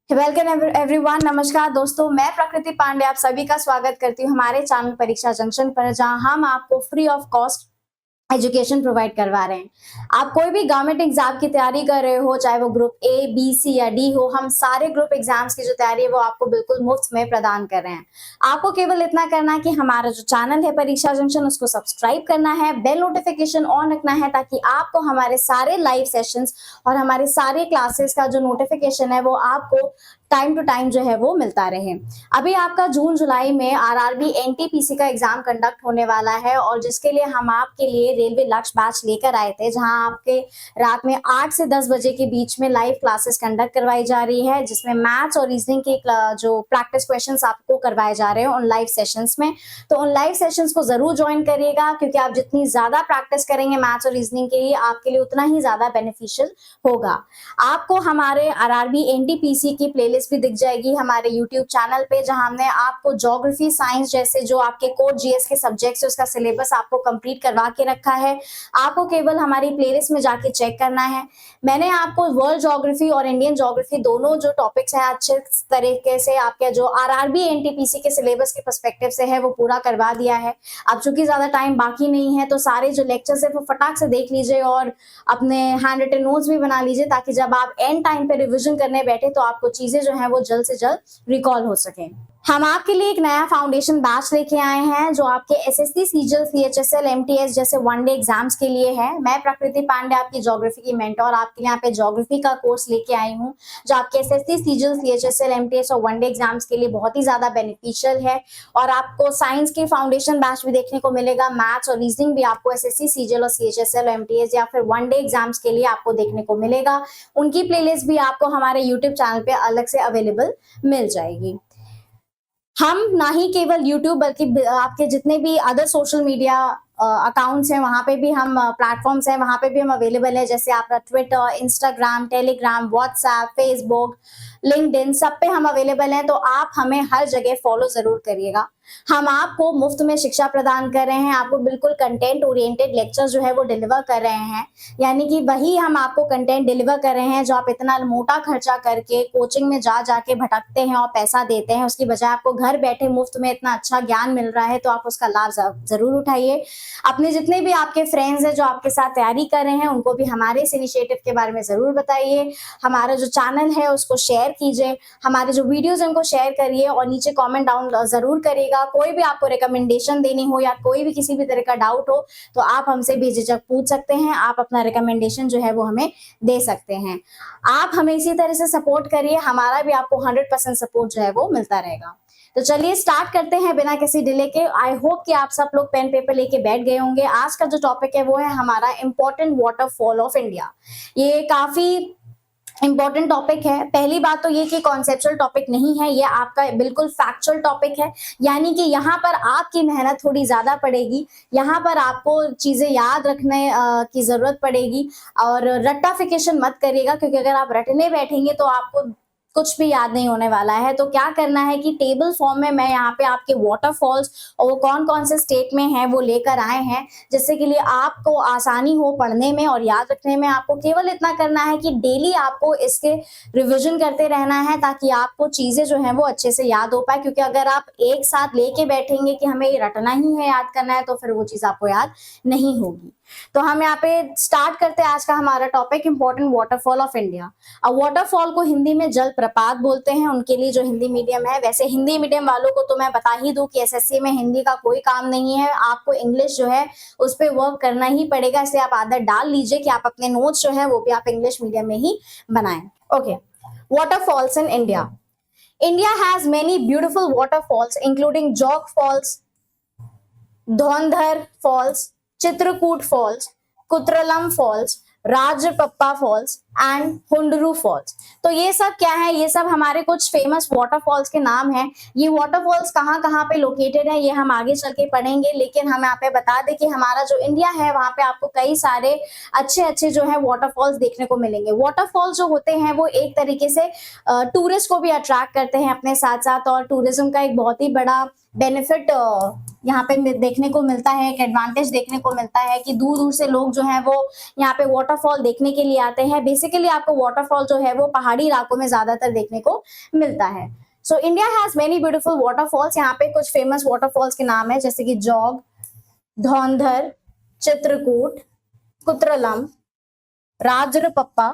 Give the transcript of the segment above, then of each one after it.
Welcome everyone. नमस्कार दोस्तों, मैं प्रकृति पांडे आप सभी का स्वागत करती हूँ हमारे चैनल परीक्षा जंक्शन पर, जहां हम आपको free of cost education provide करवा रहे हैं। आप कोई भी गवर्नमेंट एग्जाम की तैयारी कर रहे हो, चाहे वो ग्रुप ए, बी, सी या डी हो, हम सारे ग्रुप एग्जाम्स की जो तैयारी है वो आपको बिल्कुल मुफ्त में प्रदान कर रहे हैं। आपको केवल इतना करना है कि हमारा जो चैनल है परीक्षा जंक्शन, उसको सब्सक्राइब करना है, बेल नोटिफिकेशन ऑन रखना है, ताकि आपको हमारे सारे लाइव सेशंस और हमारे सारे क्लासेस का जो नोटिफिकेशन है वो आपको टाइम टू टाइम जो है वो मिलता रहे। अभी आपका जून जुलाई में आरआरबी एनटीपीसी का एग्जाम कंडक्ट होने वाला है, और जिसके लिए हम आपके लिए रेलवे लक्ष्य बैच लेकर आए थे, जहां आपके रात में 8 से 10 बजे के बीच में लाइव क्लासेस कंडक्ट करवाई जा रही है, जिसमें मैथ्स और रीजनिंग के जो प्रैक्टिस क्वेश्चंस आपको करवाए जा रहे हैं उन लाइव सेशंस में। तो उन लाइव सेशंस को जरूर ज्वाइन करिएगा, क्योंकि आप जितनी ज्यादा प्रैक्टिस करेंगे मैथ्स और रीजनिंग के लिए, आपके लिए उतना ही ज्यादा बेनिफिशियल होगा। आपको हमारे आरआरबी एनटीपीसी की प्लेलिस्ट भी दिख जाएगी हमारे यूट्यूब चैनल पे, जहां हमने आपको ज्योग्राफी, साइंस जैसे जो आपके कोर जीएस के सब्जेक्ट्स है उसका सिलेबस आपको कंप्लीट करवा के रखा है। आपको केवल हमारी प्लेलिस्ट में जाके चेक करना है। मैंने आपको वर्ल्ड ज्योग्राफी और इंडियन ज्योग्राफी दोनों जो टॉपिक्स हैं अच्छे तरीके से आपके जो आरआरबी एनटीपीसी के सिलेबस के पर्सपेक्टिव से है वो पूरा करवा दिया है। अब चूंकि ज्यादा टाइम बाकी नहीं है, तो सारे जो लेक्चर्स है वो फटाक से देख लीजिए और अपने हैंड रिटन नोट्स भी बना लीजिए, ताकि जब आप एंड टाइम पे रिवीजन करने बैठे तो आपको चीजें जो है वो जल्द से जल्द रिकॉल हो सके। हम आपके लिए एक नया फाउंडेशन बैच लेके आए हैं, जो आपके एसएससी, सीजीएल, सीएचएसएल, एमटीएस जैसे वनडे एग्जाम्स के लिए है। मैं प्रकृति पांडे आपकी ज्योग्राफी की मेंटोर आपके लिए यहाँ पे ज्योग्राफी का कोर्स लेके आई हूँ, जो आपके एसएससी, सीजीएल, सीएचएसएल, एमटीएस और वनडे एग्जाम्स के लिए बहुत ही ज्यादा बेनिफिशियल है। और आपको साइंस की फाउंडेशन बैच भी देखने को मिलेगा। मैथ्स और रीजनिंग भी आपको एसएससी, सीजीएल और सीएचएसएल, एमटीएस या फिर वनडे एग्जाम्स के लिए आपको देखने को मिलेगा। उनकी प्लेलिस्ट भी आपको हमारे यूट्यूब चैनल पे अलग से अवेलेबल मिल जाएगी। हम ना ही केवल यूट्यूब बल्कि आपके जितने भी अदर सोशल मीडिया अकाउंट्स हैं, वहां पे भी हम प्लेटफॉर्म्स हैं, वहां पे भी हम अवेलेबल है। जैसे आपका Twitter, Instagram, Telegram, WhatsApp, Facebook, LinkedIn, सब पे हम अवेलेबल हैं। तो आप हमें हर जगह फॉलो जरूर करिएगा। हम आपको मुफ्त में शिक्षा प्रदान कर रहे हैं, आपको बिल्कुल कंटेंट ओरिएंटेड लेक्चर जो है वो डिलीवर कर रहे हैं। यानी कि वही हम आपको कंटेंट डिलीवर कर रहे हैं जो आप इतना मोटा खर्चा करके कोचिंग में जा जाके भटकते हैं और पैसा देते हैं, उसकी बजाय आपको घर बैठे मुफ्त में इतना अच्छा ज्ञान मिल रहा है, तो आप उसका लाभ जरूर उठाइए। अपने जितने भी आपके फ्रेंड्स हैं जो आपके साथ तैयारी कर रहे हैं, उनको भी हमारे इस इनिशिएटिव के बारे में जरूर बताइए। हमारा जो चैनल है उसको शेयर कीजिए, हमारे जो वीडियोस हैं उनको शेयर करिए, और नीचे कमेंट डाउन जरूर करिएगा। कोई भी आपको रिकमेंडेशन देनी हो या कोई भी किसी भी तरह का डाउट हो, तो आप हमसे बेझिझक पूछ सकते हैं। आप अपना रिकमेंडेशन जो है वो हमें दे सकते हैं। आप हमें इसी तरह से सपोर्ट करिए, हमारा भी आपको 100% सपोर्ट जो है वो मिलता रहेगा। तो चलिए स्टार्ट करते हैं बिना किसी डिले के। आई होप कि आप सब लोग पेन पेपर लेके बैठ गए होंगे। आज का जो टॉपिक है वो है हमारा इंपॉर्टेंट वाटरफॉल ऑफ इंडिया। ये काफी इंपॉर्टेंट टॉपिक है। पहली बात तो ये कि कॉन्सेप्चुअल टॉपिक नहीं है, ये आपका बिल्कुल फैक्चुअल टॉपिक है। यानी कि यहाँ पर आपकी मेहनत थोड़ी ज्यादा पड़ेगी, यहाँ पर आपको चीजें याद रखने की जरूरत पड़ेगी। और रट्टाफिकेशन मत करिएगा, क्योंकि अगर आप रटने बैठेंगे तो आपको कुछ भी याद नहीं होने वाला है। तो क्या करना है कि टेबल फॉर्म में मैं यहाँ पे आपके वाटरफॉल्स और वो कौन कौन से स्टेट में हैं वो लेकर आए हैं, जिससे के लिए आपको आसानी हो पढ़ने में और याद रखने में। आपको केवल इतना करना है कि डेली आपको इसके रिवीजन करते रहना है, ताकि आपको चीजें जो है वो अच्छे से याद हो पाए। क्योंकि अगर आप एक साथ लेके बैठेंगे कि हमें ये रटना ही है, याद करना है, तो फिर वो चीज आपको याद नहीं होगी। तो हम यहाँ पे स्टार्ट करते हैं आज का हमारा topic, important waterfall of India. अब वाटरफॉल को हिंदी में जलप्रपात बोलते हैं, उनके लिए जो हिंदी मीडियम है। वैसे हिंदी मीडियम वालों को तो मैं बता ही दूं कि एसएससी में हिंदी का कोई काम नहीं है, आपको इंग्लिश जो है उस पर वर्क करना ही पड़ेगा। इसलिए आप आदत डाल लीजिए कि आप अपने नोट्स जो है वो भी आप इंग्लिश मीडियम में ही बनाएं। Okay, waterfalls in India. India has many beautiful waterfalls including जोग false, धौंधर false, Chitrakoot false, कुतरलम false, राजपप्पा false and Hundru false. तो ये सब क्या है? ये सब हमारे कुछ फेमस वाटरफॉल्स के नाम हैं। ये वाटरफॉल्स कहाँ कहाँ पे लोकेटेड है ये हम आगे चल के पढ़ेंगे, लेकिन हम यहाँ पे बता दें कि हमारा जो इंडिया है वहाँ पे आपको कई सारे अच्छे अच्छे जो है वाटरफॉल्स देखने को मिलेंगे। वाटरफॉल्स जो होते हैं वो एक तरीके से टूरिस्ट को भी अट्रैक्ट करते हैं अपने साथ साथ, और टूरिज्म का एक बहुत ही बड़ा बेनिफिट यहाँ पे देखने को मिलता है, एक एडवांटेज देखने को मिलता है कि दूर दूर से लोग जो है वो यहाँ पे वाटरफॉल देखने के लिए आते हैं। बेसिकली आपको वाटरफॉल जो है वो पहाड़ी इलाकों में ज्यादातर देखने को मिलता है। So India has many beautiful waterfalls. यहाँ पे कुछ फेमस वाटरफॉल्स के नाम है जैसे कि जौग, धौंधर, चित्रकूट, कुत्रलम, राजरपप्पा,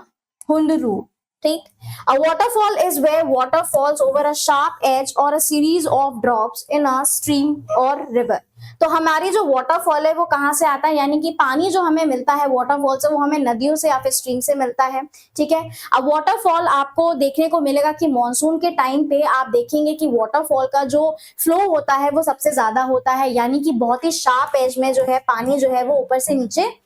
हुंडरू। ठीक। A waterfall is where water falls over a sharp edge or a series of drops in a stream or river। तो हमारी जो वाटरफॉल है वो कहाँ से आता है, यानी कि पानी जो हमें मिलता है वाटरफॉल से वो हमें नदियों से या फिर स्ट्रीम से मिलता है। ठीक है। अब वाटरफॉल आपको देखने को मिलेगा कि मॉनसून के टाइम पे आप देखेंगे कि वाटरफॉल का जो फ्लो होता है वो सबसे ज्यादा होता है, यानी कि बहुत ही शार्प एज में जो है पानी जो है वो ऊपर से नीचे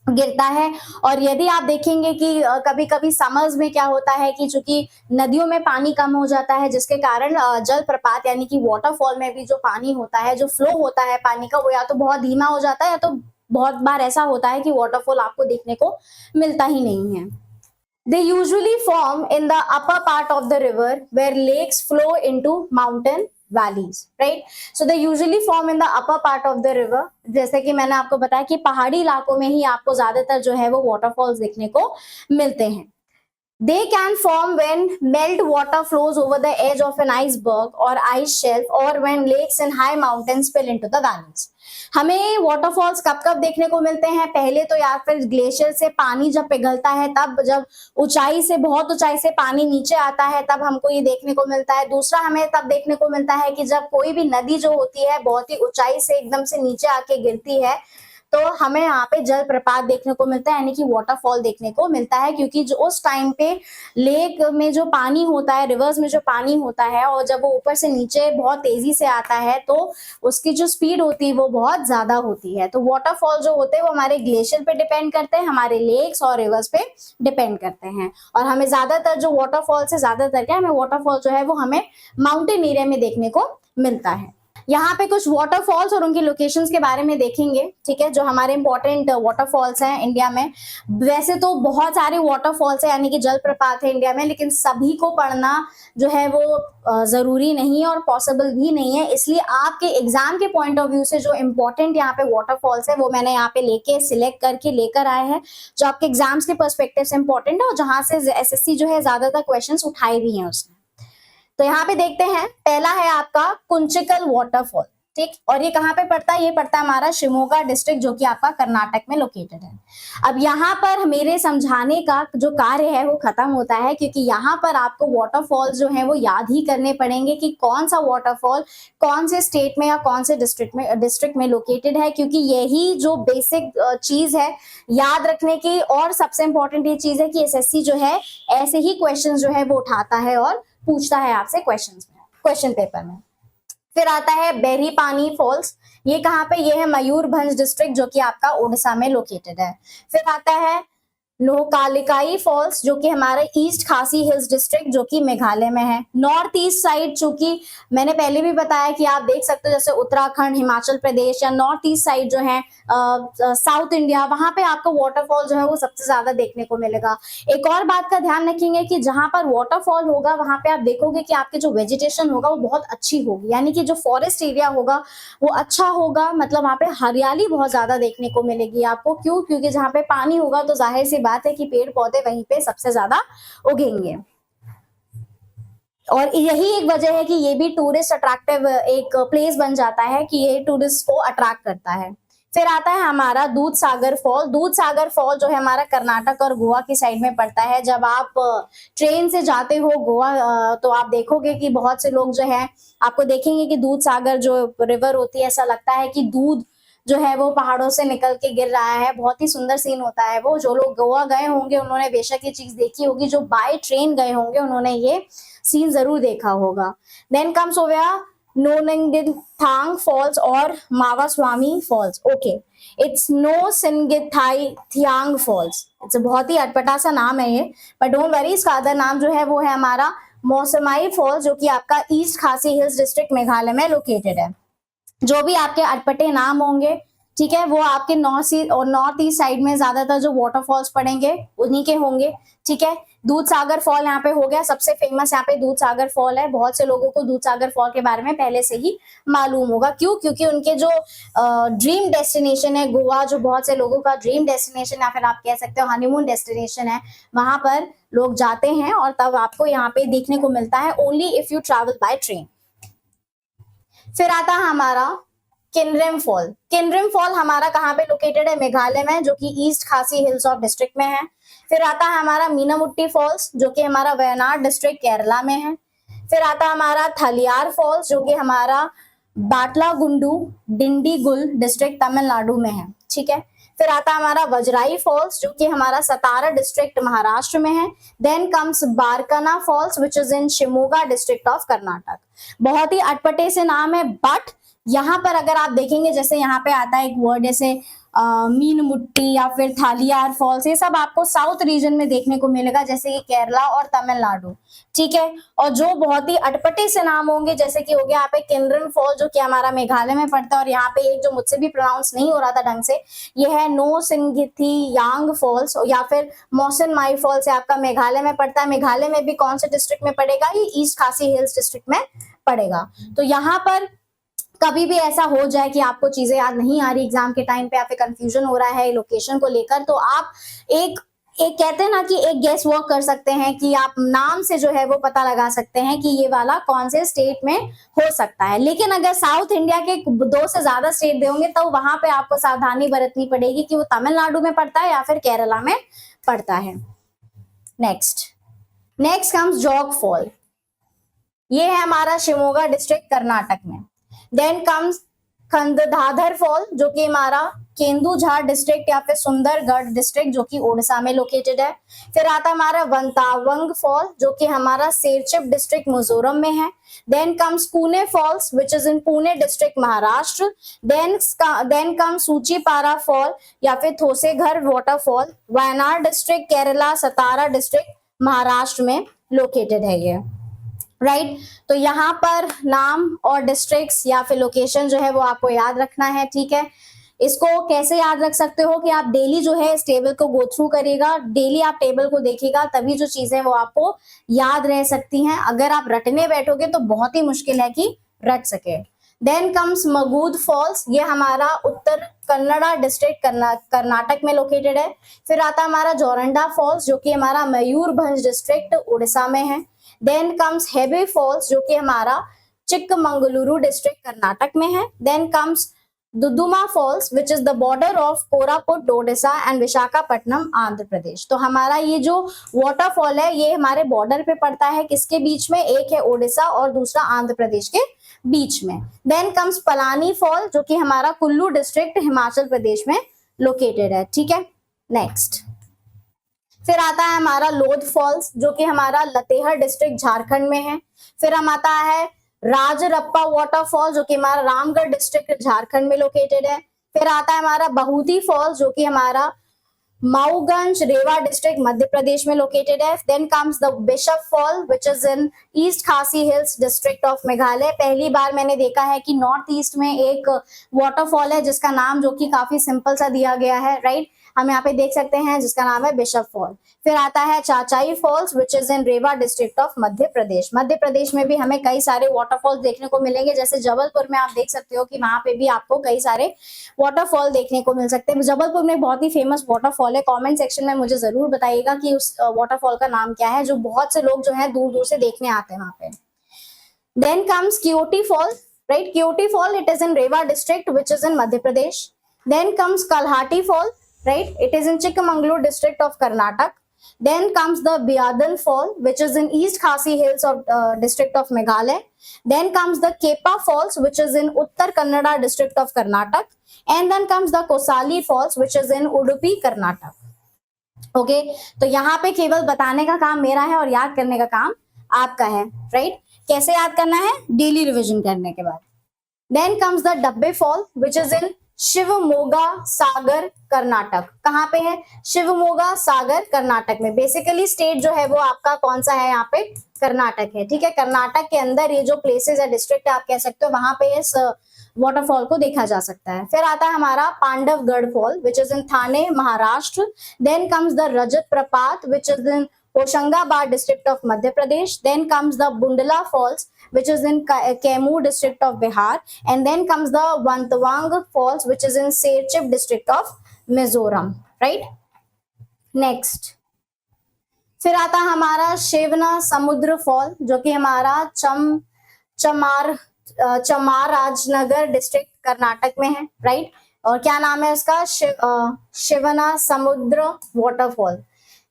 गिरता है। और यदि आप देखेंगे कि कभी कभी समर्स में क्या होता है कि चूंकि नदियों में पानी कम हो जाता है जिसके कारण जल प्रपात यानी कि वाटरफॉल में भी जो पानी होता है, जो फ्लो होता है पानी का, वो या तो बहुत धीमा हो जाता है या तो बहुत बार ऐसा होता है कि वाटरफॉल आपको देखने को मिलता ही नहीं है। They usually form in the upper part of the river where lakes flow into mountain valleys, right? So they usually form in the upper part of the river। जैसे कि मैंने आपको बताया कि पहाड़ी इलाकों में ही आपको ज्यादातर जो है वो वाटरफॉल्स देखने को मिलते हैं। They can form when melt water flows over the edge of an iceberg or ice shelf or when lakes in high mountains spill into the valleys। हमें वाटरफॉल्स कब कब देखने को मिलते हैं, पहले तो या फिर ग्लेशियर से पानी जब पिघलता है तब, जब ऊंचाई से बहुत ऊंचाई से पानी नीचे आता है तब हमको ये देखने को मिलता है। दूसरा हमें तब देखने को मिलता है कि जब कोई भी नदी जो होती है बहुत ही ऊंचाई से एकदम से नीचे आके गिरती है तो हमें यहाँ पे जल प्रपात देखने को मिलता है, यानी कि वाटरफॉल देखने को मिलता है। क्योंकि जो उस टाइम पे लेक में जो पानी होता है, रिवर्स में जो पानी होता है, और जब वो ऊपर से नीचे बहुत तेजी से आता है तो उसकी जो स्पीड होती है वो बहुत ज्यादा होती है। तो वाटरफॉल जो होते हैं वो हमारे ग्लेशियर पे डिपेंड करते हैं, हमारे लेक्स और रिवर्स पे डिपेंड करते हैं। और हमें ज्यादातर जो वाटरफॉल से ज्यादातर क्या, हमें वाटरफॉल जो है वो हमें माउंटेन एरिया में देखने को मिलता है। यहाँ पे कुछ वाटरफॉल्स और उनकी लोकेशंस के बारे में देखेंगे। ठीक है, जो हमारे इंपॉर्टेंट वाटरफॉल्स हैं इंडिया में। वैसे तो बहुत सारे वाटरफॉल्स हैं यानी कि जलप्रपात है इंडिया में, लेकिन सभी को पढ़ना जो है वो जरूरी नहीं है और पॉसिबल भी नहीं है। इसलिए आपके एग्जाम के पॉइंट ऑफ व्यू से जो इम्पोर्टेंट यहाँ पे वाटरफॉल्स है वो मैंने यहाँ पे लेके सिलेक्ट करके लेकर आए हैं, जो आपके एग्जाम्स के पर्सपेक्टिव से इम्पोर्टेंट है और जहां से एसएससी जो है ज्यादातर क्वेश्चन उठाए भी हैं उसने। तो यहाँ पे देखते हैं, पहला है आपका कुंचिकल वाटरफॉल। ठीक, और ये कहाँ पे पड़ता है, ये पड़ता है हमारा शिमोगा डिस्ट्रिक्ट जो कि आपका कर्नाटक में लोकेटेड है। अब यहाँ पर मेरे समझाने का जो कार्य है वो खत्म होता है, क्योंकि यहाँ पर आपको वाटरफॉल्स जो है वो याद ही करने पड़ेंगे कि कौन सा वाटरफॉल कौन से स्टेट में या कौन से डिस्ट्रिक्ट में लोकेटेड है, क्योंकि यही जो बेसिक चीज है याद रखने की। और सबसे इंपॉर्टेंट ये चीज है कि एसएससी जो है ऐसे ही क्वेश्चन जो है वो उठाता है और पूछता है आपसे क्वेश्चन पेपर में। फिर आता है बेरीपानी फॉल्स, ये कहाँ पे, ये है मयूरभंज डिस्ट्रिक्ट जो कि आपका उड़ीसा में लोकेटेड है। फिर आता है नोकालिकाई फॉल्स जो कि हमारे ईस्ट खासी हिल्स डिस्ट्रिक्ट जो कि मेघालय में है। नॉर्थ ईस्ट साइड, चूंकि मैंने पहले भी बताया कि आप देख सकते हो जैसे उत्तराखंड, हिमाचल प्रदेश या नॉर्थ ईस्ट साइड जो है साउथ इंडिया, वहां पे आपको वाटरफॉल जो है वो सबसे ज्यादा देखने को मिलेगा। एक और बात का ध्यान रखेंगे कि जहां पर वाटरफॉल होगा वहां पे आप देखोगे कि आपके जो वेजिटेशन होगा वो बहुत अच्छी होगी, यानी कि जो फॉरेस्ट एरिया होगा वो अच्छा होगा, मतलब वहां पे हरियाली बहुत ज्यादा देखने को मिलेगी आपको। क्यों? क्योंकि जहां पे पानी होगा तो जाहिर सी बात है कि पेड़ पौधे वहीं पे सबसे ज्यादा उगेंगे। और यही एक वजह है कि ये भी टूरिस्ट अट्रैक्टिव एक प्लेस बन जाता है कि ये टूरिस्ट को अट्रैक्ट करता है। फिर आता है हमारा दूध सागर फॉल। दूध सागर फॉल जो है हमारा कर्नाटक और गोवा की साइड में पड़ता है। जब आप ट्रेन से जाते हो गोवा तो आप देखोगे कि बहुत से लोग जो है आपको देखेंगे कि दूध सागर जो रिवर होती है, ऐसा लगता है कि दूध जो है वो पहाड़ों से निकल के गिर रहा है। बहुत ही सुंदर सीन होता है वो। जो लोग गोवा गए होंगे उन्होंने बेशक ये चीज देखी होगी, जो बाय ट्रेन गए होंगे उन्होंने ये सीन जरूर देखा होगा। देन कम्स ओवर नोनंगिथांग फॉल्स और मावास्वामी false. Okay, it's नोसिनगिथांग false. It's बहुत ही अटपटा सा नाम है ये, पर डोंट वरी, इसका अदर नाम जो है वो है हमारा मौसमाई फॉल्स जो कि आपका east Khasi hills district Meghalaya में लोकेटेड है। जो भी आपके अटपटे नाम होंगे, ठीक है, वो आपके नॉर्थ ईस्ट साइड में ज्यादातर जो वाटरफॉल्स पड़ेंगे उन्हीं के होंगे। ठीक है, दूध सागर फॉल यहाँ पे हो गया सबसे फेमस, यहाँ पे दूध सागर फॉल है। बहुत से लोगों को दूध सागर फॉल के बारे में पहले से ही मालूम होगा। क्यों? क्योंकि उनके जो ड्रीम डेस्टिनेशन है गोवा, जो बहुत से लोगों का ड्रीम डेस्टिनेशन या फिर आप कह सकते हो हनीमून डेस्टिनेशन है, वहां पर लोग जाते हैं और तब आपको यहाँ पे देखने को मिलता है only if you travel by train. फिर आता है हमारा किनरेम फॉल। किनरेम फॉल हमारा कहाँ पे लोकेटेड है? मेघालय में, जो कि east Khasi hills of district में है। फिर आता है हमारा मीनामुट्टी फॉल्स, जो कि हमारा वयनाड डिस्ट्रिक्ट केरला में है। फिर आता है हमारा थलियार फॉल्स, जो कि हमारा बाटलागुंडू डिंडीगुल डिस्ट्रिक्ट तमिलनाडु में है। ठीक है। फिर आता है हमारा वजराई फॉल्स, जो कि हमारा सतारा डिस्ट्रिक्ट महाराष्ट्र में है। Then comes बारकना false which is in Shimoga district of Karnataka. बहुत ही अटपटे से नाम है, बट यहाँ पर अगर आप देखेंगे, जैसे यहाँ पे आता है एक वर्ड जैसे मीनमुट्टी या फिर थालियार फॉल्स, ये सब आपको साउथ रीजन में देखने को मिलेगा, जैसे कि केरला और तमिलनाडु। ठीक है। और जो बहुत ही अटपटे से नाम होंगे, जैसे कि हो गया यहाँ पे किनरेम फॉल, जो कि हमारा मेघालय में पड़ता है। और यहाँ पे एक जो मुझसे भी प्रोनाउंस नहीं हो रहा था ढंग से, ये है नो सिंगिथी यांग फॉल्स या फिर मौसन माई फॉल्स, आपका मेघालय में पड़ता है। मेघालय में भी कौन से डिस्ट्रिक्ट में पड़ेगा? ये ईस्ट खासी हिल्स डिस्ट्रिक्ट में पड़ेगा। तो यहाँ पर कभी भी ऐसा हो जाए कि आपको चीजें याद नहीं आ रही एग्जाम के टाइम पे, या फिर कंफ्यूजन हो रहा है लोकेशन को लेकर, तो आप एक कहते हैं ना कि एक गेस वर्क कर सकते हैं कि आप नाम से जो है वो पता लगा सकते हैं कि ये वाला कौन से स्टेट में हो सकता है। लेकिन अगर साउथ इंडिया के 2 से ज्यादा स्टेट देंगे तो वहां पे आपको सावधानी बरतनी पड़ेगी कि वो तमिलनाडु में पड़ता है या फिर केरला में पड़ता है। नेक्स्ट कम्स जोग फॉल। ये है हमारा शिमोगा डिस्ट्रिक्ट कर्नाटक में। देन कम्स खंडधाधर फॉल, जो कि हमारा केंदुझार डिस्ट्रिक्ट या फिर सुंदरगढ़ डिस्ट्रिक्ट, जो कि ओडिशा में लोकेटेड है। फिर आता है हमारा वंतावंग फॉल, जो कि हमारा सेरचिप डिस्ट्रिक्ट मिजोरम में है। Then comes Pune falls which is in Pune district Maharashtra. Then comes Soochipara fall या फिर Thoseghar waterfall, Wayanad district Kerala, Satara district Maharashtra में लोकेटेड है ये। राइट तो यहाँ पर नाम और डिस्ट्रिक्ट्स या फिर लोकेशन जो है वो आपको याद रखना है। ठीक है। इसको कैसे याद रख सकते हो कि आप डेली जो है इस टेबल को गो थ्रू करेगा, डेली आप टेबल को देखिएगा, तभी जो चीजें वो आपको याद रह सकती हैं। अगर आप रटने बैठोगे तो बहुत ही मुश्किल है कि रट सके। देन कम्स मगूद फॉल्स, ये हमारा उत्तर कन्नड़ा डिस्ट्रिक्ट कर्नाटक में लोकेटेड है। फिर आता हमारा जोरंडा फॉल्स, जो कि हमारा मयूरभंज डिस्ट्रिक्ट उड़ीसा में है। देन कम्स हेबे फॉल्स, जो कि हमारा चिक्कमंगलुरु डिस्ट्रिक्ट कर्नाटक में है। Then comes Duduma false which is the border of Koraput Odisha and Visakhapatnam Andhra Pradesh. तो हमारा ये जो वाटरफॉल है ये हमारे बॉर्डर पे पड़ता है, किसके बीच में? एक है ओडिशा और दूसरा आंध्र प्रदेश के बीच में। देन कम्स पलानी फॉल, जो कि हमारा कुल्लू डिस्ट्रिक्ट हिमाचल प्रदेश में लोकेटेड है। ठीक है। नेक्स्ट फिर आता है हमारा लोध फॉल्स, जो कि हमारा लतेहर डिस्ट्रिक्ट झारखंड में है। फिर हम आता है राजरप्पा वाटरफॉल, जो कि हमारा रामगढ़ डिस्ट्रिक्ट झारखंड में लोकेटेड है। फिर आता है हमारा बहुती फॉल्स, जो कि हमारा माऊगंज रेवा डिस्ट्रिक्ट मध्य प्रदेश में लोकेटेड है। Then comes the Bishop fall which is in east Khasi hills district of Meghalaya. पहली बार मैंने देखा है कि नॉर्थ ईस्ट में एक वाटरफॉल है जिसका नाम जो कि काफी सिंपल सा दिया गया है। राइट हम यहाँ पे देख सकते हैं जिसका नाम है बिशप फॉल। फिर आता है चाचाई false which is in Rewa district of Madhya Pradesh. Madhya Pradesh में भी हमें कई सारे वाटरफॉल्स देखने को मिलेंगे, जैसे जबलपुर में आप देख सकते हो कि वहां पे भी आपको कई सारे वाटरफॉल देखने को मिल सकते हैं। जबलपुर में बहुत ही फेमस वाटरफॉल है। कमेंट सेक्शन में मुझे जरूर बताइएगा कि उस वाटरफॉल का नाम क्या है, जो बहुत से लोग जो है दूर दूर से देखने आते हैं वहां पे। Then comes Keoti fall, right क्योटी fall it is in Rewa district which is in Madhya Pradesh. Then comes कल्हाटी fall, right it is in Chikmagalur district of Karnataka. Then comes the Biadan Fall which is in East Khasi Hills of district of Meghalaya. Then comes the Kepa Falls which is in Uttar Kannada district of Karnataka. And then comes the Kosali Falls which is in Udupi Karnataka. Okay, तो यहाँ पे केवल बताने का काम मेरा है और याद करने का काम आपका है। राइट कैसे याद करना है? डेली रिविजन करने के बाद। Then comes the Dabbe Fall which is in Shivamogga सागर कर्नाटक। कहाँ पे है? शिवमोगा सागर कर्नाटक में। बेसिकली स्टेट जो है वो आपका कौन सा है? यहाँ पे कर्नाटक है। ठीक है। कर्नाटक के अंदर ये जो प्लेसेस है, डिस्ट्रिक्ट आप कह सकते हो, वहां पे इस वाटरफॉल को देखा जा सकता है। फिर आता है हमारा Pandavgad fall which is in Thane Maharashtra. Then comes the रजत प्रपात विच is in Hoshangabad district of Madhya Pradesh. Then comes the Bundla Falls, which is in Kaimur district of Bihar, and then comes the Wantawang Falls, which is in Serchhip district of Mizoram. Right? Next. फिर आता है हमारा शिवना समुद्र fall, जो कि हमारा चमाराजनगर district Karnataka में है. राइट? और क्या नाम है उसका? शिवना समुद्र waterfall.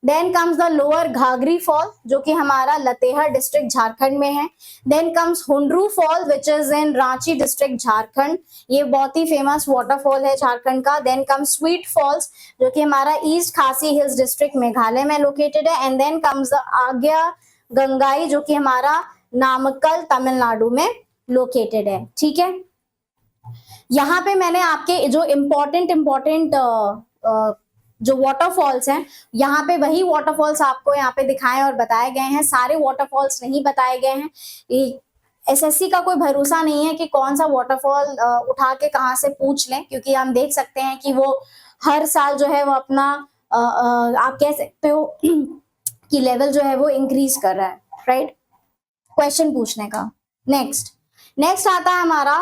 Then comes the lower घाघरी fall, जो कि हमारा लतेहर डिस्ट्रिक्ट झारखंड में है. Then comes Hundru fall, which is in Ranchi district Jharkhand. ये बहुत ही फेमस वाटरफॉल है झारखंड का. देन कम्स स्वीट फॉल्स, जो कि हमारा east Khasi hills district Meghalaya में लोकेटेड है. एंड देन कम्स द आग्या गंगाई, जो कि हमारा नामक्कल तमिलनाडु में लोकेटेड है. ठीक है, यहाँ पे मैंने आपके जो इम्पोर्टेंट जो वाटरफॉल्स हैं, यहाँ पे वही वाटरफॉल्स आपको यहाँ पे दिखाए और बताए गए हैं. सारे वाटरफॉल्स नहीं बताए गए हैं. एसएससी का कोई भरोसा नहीं है कि कौन सा वाटरफॉल उठा के कहाँ से पूछ लें, क्योंकि हम देख सकते हैं कि वो हर साल जो है वो अपना आप कह सकते हो कि लेवल जो है वो इंक्रीज कर रहा है. राइट? क्वेश्चन पूछने का. नेक्स्ट आता है हमारा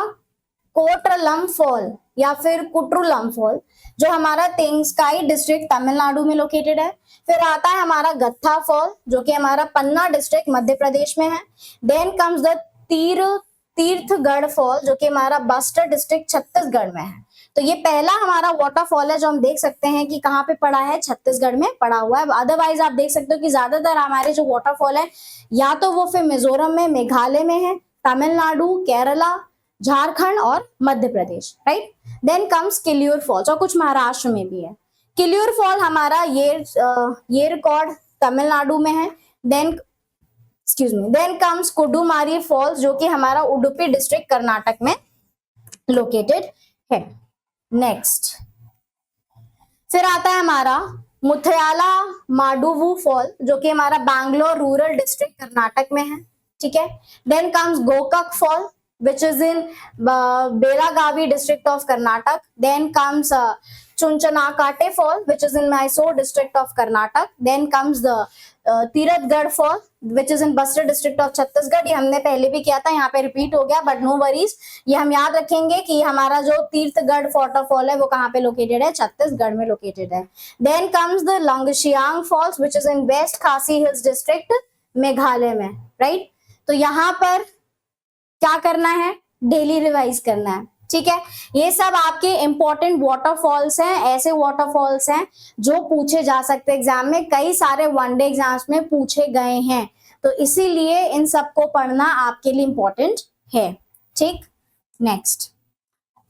कोटरलम फॉल या फिर कुट्रुलम फॉल, जो हमारा तेंगस्काई डिस्ट्रिक्ट तमिलनाडु में लोकेटेड है. फिर आता है हमारा गत्था फॉल, जो कि हमारा पन्ना डिस्ट्रिक्ट मध्य प्रदेश में है. Then comes the Tirathgarh fall, जो कि हमारा बस्तर डिस्ट्रिक्ट छत्तीसगढ़ में है. तो ये पहला हमारा वाटरफॉल है जो हम देख सकते हैं कि कहाँ पे पड़ा है, छत्तीसगढ़ में पड़ा हुआ है. अदरवाइज आप देख सकते हो कि ज्यादातर हमारे जो वाटरफॉल है या तो वो फिर मिजोरम में, मेघालय में है, तमिलनाडु, केरला, झारखंड और Madhya Pradesh. Right? Then comes किल्यूर false, और कुछ महाराष्ट्र में भी है. किल्यूर फॉल हमारा येरकॉड तमिलनाडु में है. देन कम्स कुडुमारी फॉल्स, जो कि हमारा उडुपी डिस्ट्रिक्ट कर्नाटक में लोकेटेड है. नेक्स्ट फिर आता है हमारा मुथयाला माडुवू फॉल, जो कि हमारा बैंगलोर रूरल डिस्ट्रिक्ट कर्नाटक में है. ठीक है. Then comes Gokak fall, which is in Belagavi district of Karnataka. Then comes Chunchanakate Fall, which is in Mysore district of Karnataka. Then comes the Tirathgarh Fall, which is in Bastar district of Chhattisgarh. ये हमने पहले भी किया था, यहाँ पे repeat हो गया, बट नो वरीज. ये हम याद रखेंगे कि हमारा जो तीर्थगढ़ वाटरफॉल है वो कहाँ पे लोकेटेड है, छत्तीसगढ़ में लोकेटेड है. Then comes the Longxiang Falls, which is in West Khasi Hills district Meghalaya में. राइट? तो यहाँ पर क्या करना है, डेली रिवाइज करना है. ठीक है, ये सब आपके इंपॉर्टेंट वाटरफॉल्स हैं. ऐसे वाटरफॉल्स हैं जो पूछे जा सकते हैं एग्जाम में. कई सारे वनडे एग्जाम्स में पूछे गए हैं, तो इसीलिए इन सबको पढ़ना आपके लिए इंपॉर्टेंट है. ठीक. नेक्स्ट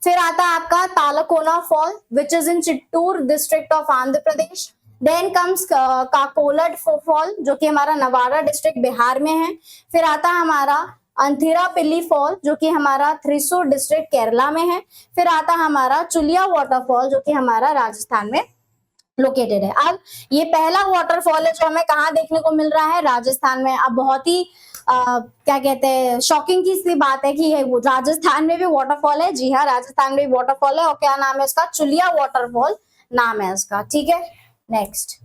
फिर आता है आपका Talakona fall, which is in Chittoor district of Andhra Pradesh. Then comes काकोलड fall, जो कि हमारा नवाड़ा डिस्ट्रिक्ट बिहार में है. फिर आता है हमारा अंथिरापिल्ली फॉल, जो कि हमारा थ्रिसूर डिस्ट्रिक्ट केरला में है. फिर आता है हमारा चुलिया वाटरफॉल, जो कि हमारा राजस्थान में लोकेटेड है. अब ये पहला वाटरफॉल है जो हमें कहाँ देखने को मिल रहा है, राजस्थान में. अब बहुत ही क्या कहते हैं, शॉकिंग की सी बात है कि वो राजस्थान में भी वाटरफॉल है. जी हाँ, राजस्थान में भी वाटरफॉल है, और क्या नाम है उसका, चुलिया वाटरफॉल नाम है उसका. ठीक है. नेक्स्ट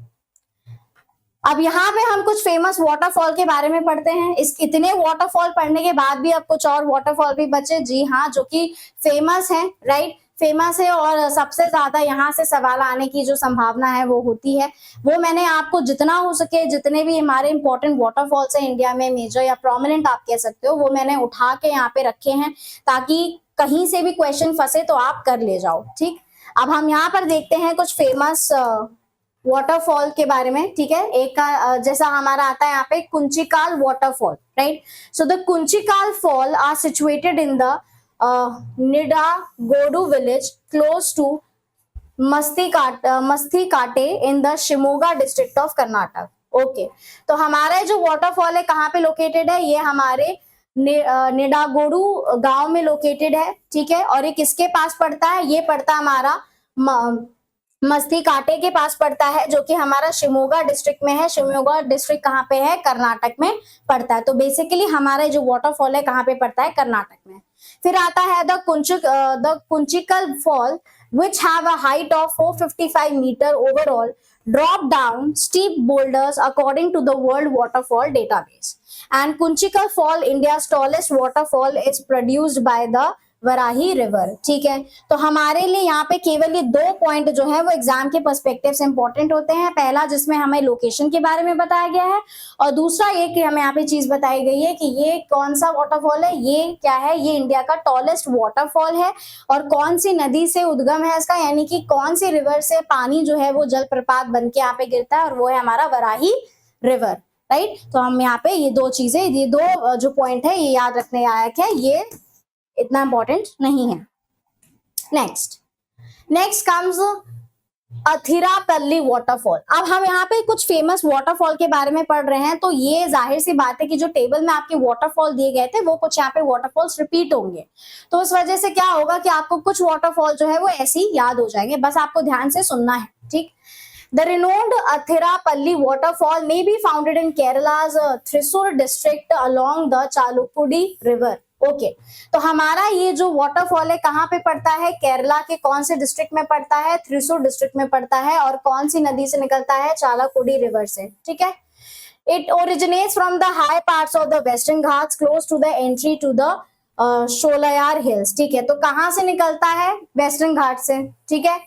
अब यहाँ पे हम कुछ फेमस वाटरफॉल के बारे में पढ़ते हैं. इस इतने वाटरफॉल पढ़ने के बाद भी अब कुछ और वाटरफॉल भी बचे. जी हाँ, जो कि फेमस है. राइट? फेमस है और सबसे ज्यादा यहाँ से सवाल आने की जो संभावना है वो होती है. वो मैंने आपको जितना हो सके, जितने भी हमारे इंपॉर्टेंट वाटरफॉल्स हैं इंडिया में, मेजर या प्रोमिनेंट आप कह सकते हो, वो मैंने उठा के यहाँ पे रखे हैं ताकि कहीं से भी क्वेश्चन फंसे तो आप कर ले जाओ. ठीक. अब हम यहाँ पर देखते हैं कुछ फेमस वाटरफॉल के बारे में. ठीक है. एक का जैसा हमारा आता है यहाँ पे कुंचिकाल waterfall. Right? So the कुंचिकाल fall are situated in the निडागोडू village close to मस्तीकाटे in the Shimoga district of Karnataka. Okay, तो हमारा जो वाटरफॉल है कहाँ पे लोकेटेड है, ये हमारे निडागोडू गांव में लोकेटेड है. ठीक है. और ये किसके पास पड़ता है, ये पड़ता है हमारा मस्तीकाटे के पास पड़ता है, जो कि हमारा शिमोगा डिस्ट्रिक्ट में है. शिमोगा डिस्ट्रिक्ट कहाँ पे है, कर्नाटक में पड़ता है. तो बेसिकली हमारा जो वाटरफॉल है कहाँ पे पड़ता है, कर्नाटक में. फिर आता है the Kunchikal fall, which have a height of 455 meter overall drop down steep boulders according to the World Waterfall Database. And Kunchikal Fall, India's tallest waterfall, is produced by the Varahi river. ठीक है, तो हमारे लिए यहाँ पे केवल ये 2 पॉइंट जो है वो एग्जाम के पर्सपेक्टिव से इंपॉर्टेंट होते हैं। पहला जिसमें हमें लोकेशन के बारे में बताया गया है, और दूसरा ये कि हमें यहाँ पे चीज बताई गई है कि ये कौन सा वाटरफॉल है, ये क्या है, ये इंडिया का टॉलेस्ट वाटरफॉल है, और कौन सी नदी से उद्गम है इसका, यानी कि कौन सी रिवर से पानी जो है वो जलप्रपात बन के यहाँ पे गिरता है, और वो है हमारा वराही रिवर। राइट, तो हम यहाँ पे ये 2 चीजें, ये 2 जो पॉइंट है ये याद रखने लायक है, ये इतना इंपॉर्टेंट नहीं है। Next comes Athirappilly waterfall. अब हम यहाँ पे कुछ फेमस वाटरफॉल के बारे में पढ़ रहे हैं, तो ये जाहिर सी बात है कि जो टेबल में आपके वाटरफॉल दिए गए थे वो कुछ यहाँ पे वाटरफॉल्स रिपीट होंगे, तो उस वजह से क्या होगा कि आपको कुछ वाटरफॉल जो है वो ऐसे ही याद हो जाएंगे, बस आपको ध्यान से सुनना है। ठीक, The renowned Athirapalli waterfall may be founded in Kerala's Thrissur district along the Chalukudi river. Okay, तो हमारा ये जो वाटरफॉल है कहाँ पे पड़ता है, केरला के कौन से डिस्ट्रिक्ट में पड़ता है, थ्रिसुर डिस्ट्रिक्ट में पड़ता है, और कौन सी नदी से निकलता है, चालाकुडी रिवर से। ठीक है, it originates from the high parts of the western Ghats close to the entry to the शोलायार hills. ठीक है, तो कहाँ से निकलता है, वेस्टर्न घाट से। ठीक है,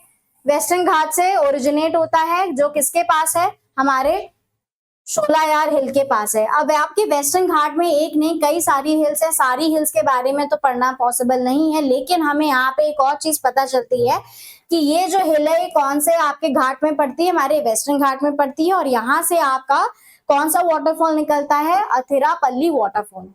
वेस्टर्न घाट से ओरिजिनेट होता है, जो किसके पास है, हमारे शोलायार हिल के पास है। अब आपके वेस्टर्न घाट में एक नहीं कई सारी हिल्स है, सारी हिल्स के बारे में तो पढ़ना पॉसिबल नहीं है, लेकिन हमें यहाँ पे एक और चीज पता चलती है कि ये जो हिल है कौन से आपके घाट में पड़ती है, हमारे वेस्टर्न घाट में पड़ती है, और यहाँ से आपका कौन सा वाटरफॉल निकलता है, Athirappilly waterfall.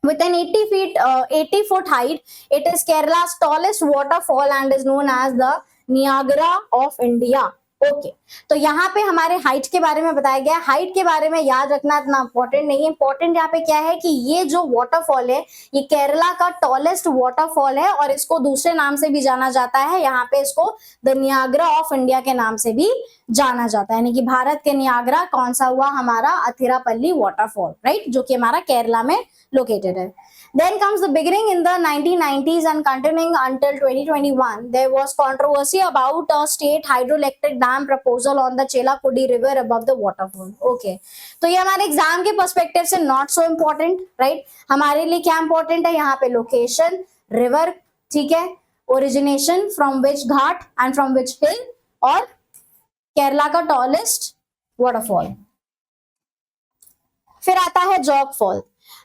With an 80 foot height, it is Kerala's tallest waterfall and is known as the Niagara of India. Okay, तो यहाँ पे हमारे हाइट के बारे में बताया गया। हाइट के बारे में याद रखना इतना इंपॉर्टेंट नहीं है, इंपॉर्टेंट यहाँ पे क्या है कि ये जो वाटरफॉल है ये केरला का टॉलेस्ट वाटरफॉल है, और इसको दूसरे नाम से भी जाना जाता है, यहाँ पे इसको द नियाग्रा ऑफ इंडिया के नाम से भी जाना जाता है, यानी कि भारत के नियाग्रा कौन सा हुआ, हमारा अथिरापल्ली वाटरफॉल। राइट, जो कि हमारा केरला में लोकेटेड है। Then comes the beginning in the 1990s and continuing until 2021, there was controversy about a state hydroelectric dam proposal on the Chelakudi river above the waterfall. Okay, तो ये हमारे एग्जाम के perspective से नॉट सो इम्पोर्टेंट। राइट, हमारे लिए क्या important है, यहाँ पे लोकेशन, रिवर, ठीक है, origination from which ghat and from which hill, और केरला का टॉलेस्ट वाटरफॉल। फिर आता है Jog fall.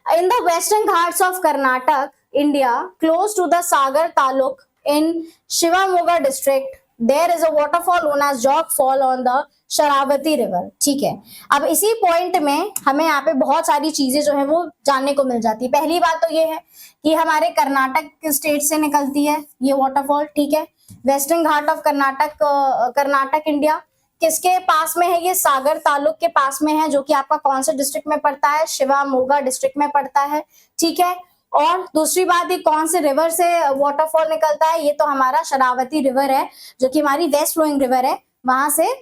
In the western Ghats of Karnataka, India, close to the Sagar Taluk in Shivamoga district, there is a waterfall known as Jog Fall on the Sharavati river. ठीक है, अब इसी point में हमें यहाँ पे बहुत सारी चीजें जो है वो जानने को मिल जाती है। पहली बात तो ये है कि हमारे कर्नाटक स्टेट से निकलती है ये वाटरफॉल। ठीक है, western Ghat of Karnataka India किसके पास में है, ये सागर तालुक के पास में है, जो कि आपका कौन से डिस्ट्रिक्ट में पड़ता है, शिवामोगा डिस्ट्रिक्ट में पड़ता है। ठीक है, और दूसरी बात, ये कौन से रिवर से वाटरफॉल निकलता है, ये तो हमारा शरावती रिवर है, जो कि हमारी वेस्ट फ्लोइंग रिवर है, वहां से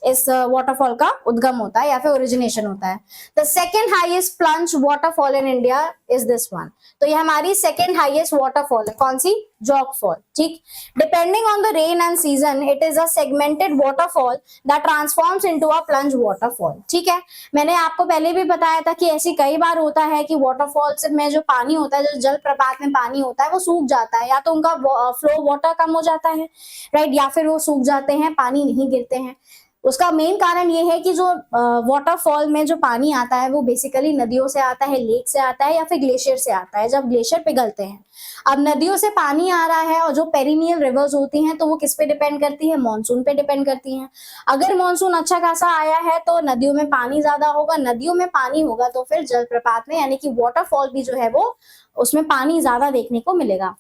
इस वाटरफॉल का उद्गम होता है या फिर ओरिजिनेशन होता है। The second highest plunge waterfall in India is this one. तो ये हमारी सेकेंड हाईएस्ट वाटरफॉल है, कौन सी, जॉग फॉल। ठीक, depending on the rain and season it is a segmented waterfall that transforms into a plunge waterfall. ठीक है, मैंने आपको पहले भी बताया था कि ऐसी कई बार होता है कि वाटरफॉल्स में जो पानी होता है, जो जलप्रपात में पानी होता है, वो सूख जाता है, या तो उनका फ्लो वाटर कम हो जाता है, राइट, या फिर वो सूख जाते हैं, पानी नहीं गिरते हैं। उसका मेन कारण ये है कि जो वाटरफॉल में जो पानी आता है वो बेसिकली नदियों से आता है, लेक से आता है, या फिर ग्लेशियर से आता है, जब ग्लेशियर पिघलते हैं। अब नदियों से पानी आ रहा है, और जो पेरिनियल रिवर्स होती हैं तो वो किस पे डिपेंड करती है, मॉनसून पे डिपेंड करती हैं। अगर मॉनसून अच्छा खासा आया है तो नदियों में पानी ज्यादा होगा, नदियों में पानी होगा तो फिर जलप्रपात में यानी कि वाटरफॉल भी जो है वो उसमें पानी ज्यादा देखने को मिलेगा।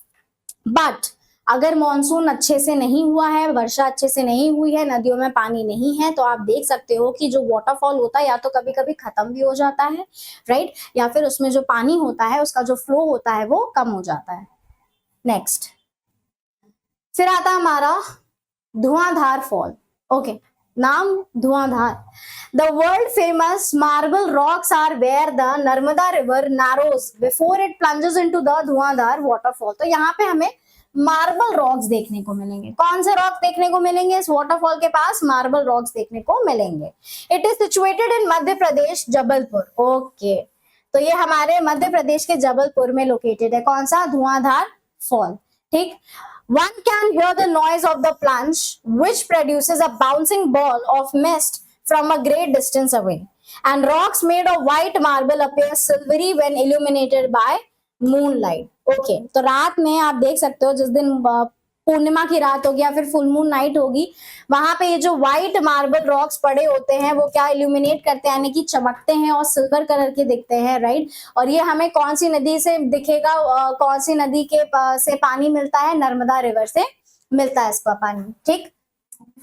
बट अगर मॉनसून अच्छे से नहीं हुआ है, वर्षा अच्छे से नहीं हुई है, नदियों में पानी नहीं है, तो आप देख सकते हो कि जो वाटरफॉल होता है या तो कभी कभी खत्म भी हो जाता है, राइट, या फिर उसमें जो पानी होता है उसका जो फ्लो होता है वो कम हो जाता है। नेक्स्ट, फिर आता है हमारा धुआंधार फॉल। ओके, नाम Dhuandhar. The world famous marble rocks are where the Narmada river narrows before it plunges into the Dhuandhar waterfall. तो यहाँ पे हमें मार्बल रॉक्स देखने को मिलेंगे। कौन से रॉक देखने को मिलेंगे इस वाटरफॉल के पास? मार्बल रॉक्स देखने को मिलेंगे। It is situated in Madhya Pradesh, Jabalpur. Okay, तो ये हमारे मध्य प्रदेश के जबलपुर में लोकेटेड है। कौन सा? धुआंधार फॉल। ठीक। One can hear the noise of the plunge, which produces a bouncing ball of mist from a great distance away. And rocks made of white marble appear silvery when illuminated by moonlight. Okay, तो रात में आप देख सकते हो, जिस दिन पूर्णिमा की रात होगी या फिर फुल मून नाइट होगी, वहां पे ये जो व्हाइट मार्बल रॉक्स पड़े होते हैं वो क्या इल्यूमिनेट करते हैं, यानी कि चमकते हैं और सिल्वर कलर के दिखते हैं, राइट। और ये हमें कौन सी नदी से दिखेगा? कौन सी नदी के से पानी मिलता है? नर्मदा रिवर से मिलता है इसका पानी। ठीक,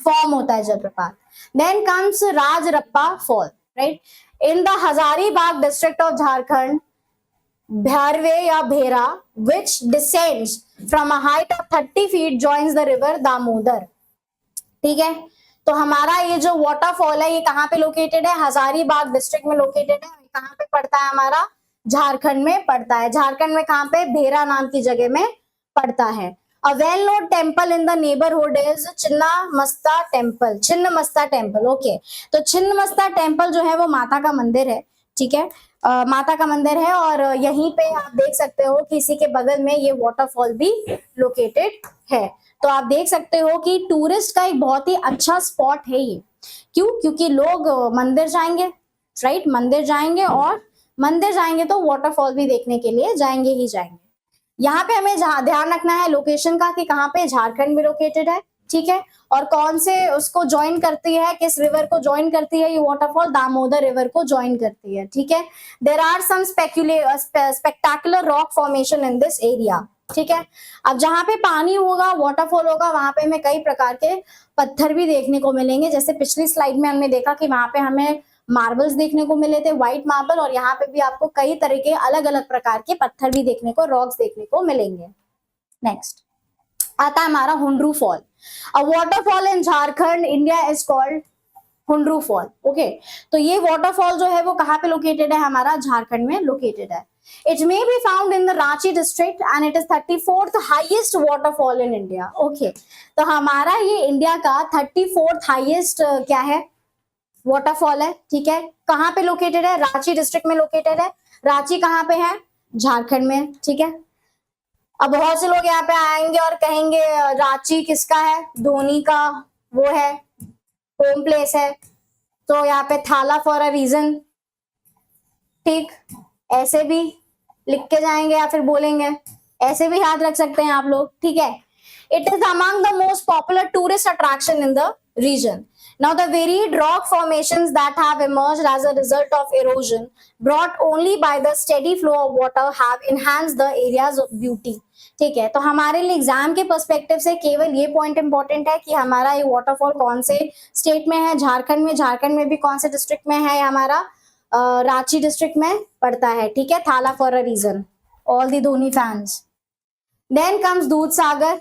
फॉर्म होता है जलप्रपात। Then comes Rajrappa fall, right, in the Hazaribagh district of Jharkhand, Bhairavi या Bhera, which descends from a height of 30 feet, joins the river Damodar. ठीक है, तो हमारा ये जो वाटरफॉल है ये कहाँ पे लोकेटेड है? हजारीबाग डिस्ट्रिक्ट में लोकेटेड है। कहाँ पे पड़ता है? हमारा झारखंड में पड़ता है। झारखंड में कहाँ पे? भेरा नाम की जगह में पड़ता है। A well known temple in the neighborhood is Chhinnamasta temple. Chhinnamasta temple, okay, तो छिन्नमस्ता टेम्पल जो है वो माता का मंदिर है। ठीक है, माता का मंदिर है और यहीं पे आप देख सकते हो कि इसी के बगल में ये वाटरफॉल भी लोकेटेड है। तो आप देख सकते हो कि टूरिस्ट का एक बहुत ही अच्छा स्पॉट है ये। क्यों? क्योंकि लोग मंदिर जाएंगे, राइट, मंदिर जाएंगे और मंदिर जाएंगे तो वाटरफॉल भी देखने के लिए जाएंगे ही जाएंगे। यहाँ पे हमें ध्यान रखना है लोकेशन का कि कहाँ पे? झारखंड में लोकेटेड है। ठीक है, और कौन से उसको ज्वाइन करती है? किस रिवर को ज्वाइन करती है ये वाटरफॉल? दामोदर रिवर को ज्वाइन करती है। ठीक है, there are some spectacular rock formation in this area. ठीक है, अब जहाँ पे पानी होगा, वाटरफॉल होगा, वहां पे हमें कई प्रकार के पत्थर भी देखने को मिलेंगे। जैसे पिछली स्लाइड में हमने देखा कि वहां पे हमें मार्बल्स देखने को मिले थे, व्हाइट मार्बल, और यहाँ पे भी आपको कई तरह के अलग अलग प्रकार के पत्थर भी देखने को, रॉक्स देखने को मिलेंगे। नेक्स्ट आता है हमारा Hundru fall. A waterfall in Jharkhand, India is called Hundru fall. Okay, तो ये वाटरफॉल जो है वो कहाँ पे लोकेटेड है? हमारा झारखंड में लोकेटेड है। It may be found in the Ranchi district and it is 34th highest waterfall in India. Okay, तो हमारा ये इंडिया का 34th हाईएस्ट क्या है? वाटरफॉल है। ठीक है, कहाँ पे लोकेटेड है? रांची डिस्ट्रिक्ट में लोकेटेड है। रांची कहाँ पे है? झारखंड में। ठीक है, अब बहुत से लोग यहाँ पे आएंगे और कहेंगे रांची किसका है? धोनी का वो है, होम प्लेस है, तो यहाँ पे थाला फॉर अ रीजन। ठीक, ऐसे भी लिख के जाएंगे या फिर बोलेंगे, ऐसे भी याद रख सकते हैं आप लोग। ठीक है, it is among the most popular tourist attraction in the region. Now the varied rock formations that have emerged as a result of erosion brought only by the steady flow of water have enhanced the areas of beauty. ठीक है, तो हमारे लिए exam के perspective से केवल ये point important है कि हमारा ये वाटरफॉल कौन से स्टेट में है? झारखंड में। झारखंड में भी कौन से डिस्ट्रिक्ट में है? हमारा रांची डिस्ट्रिक्ट में पड़ता है। ठीक है, Thala for a reason, all the Dhoni fans. Then comes Doodh Sagar,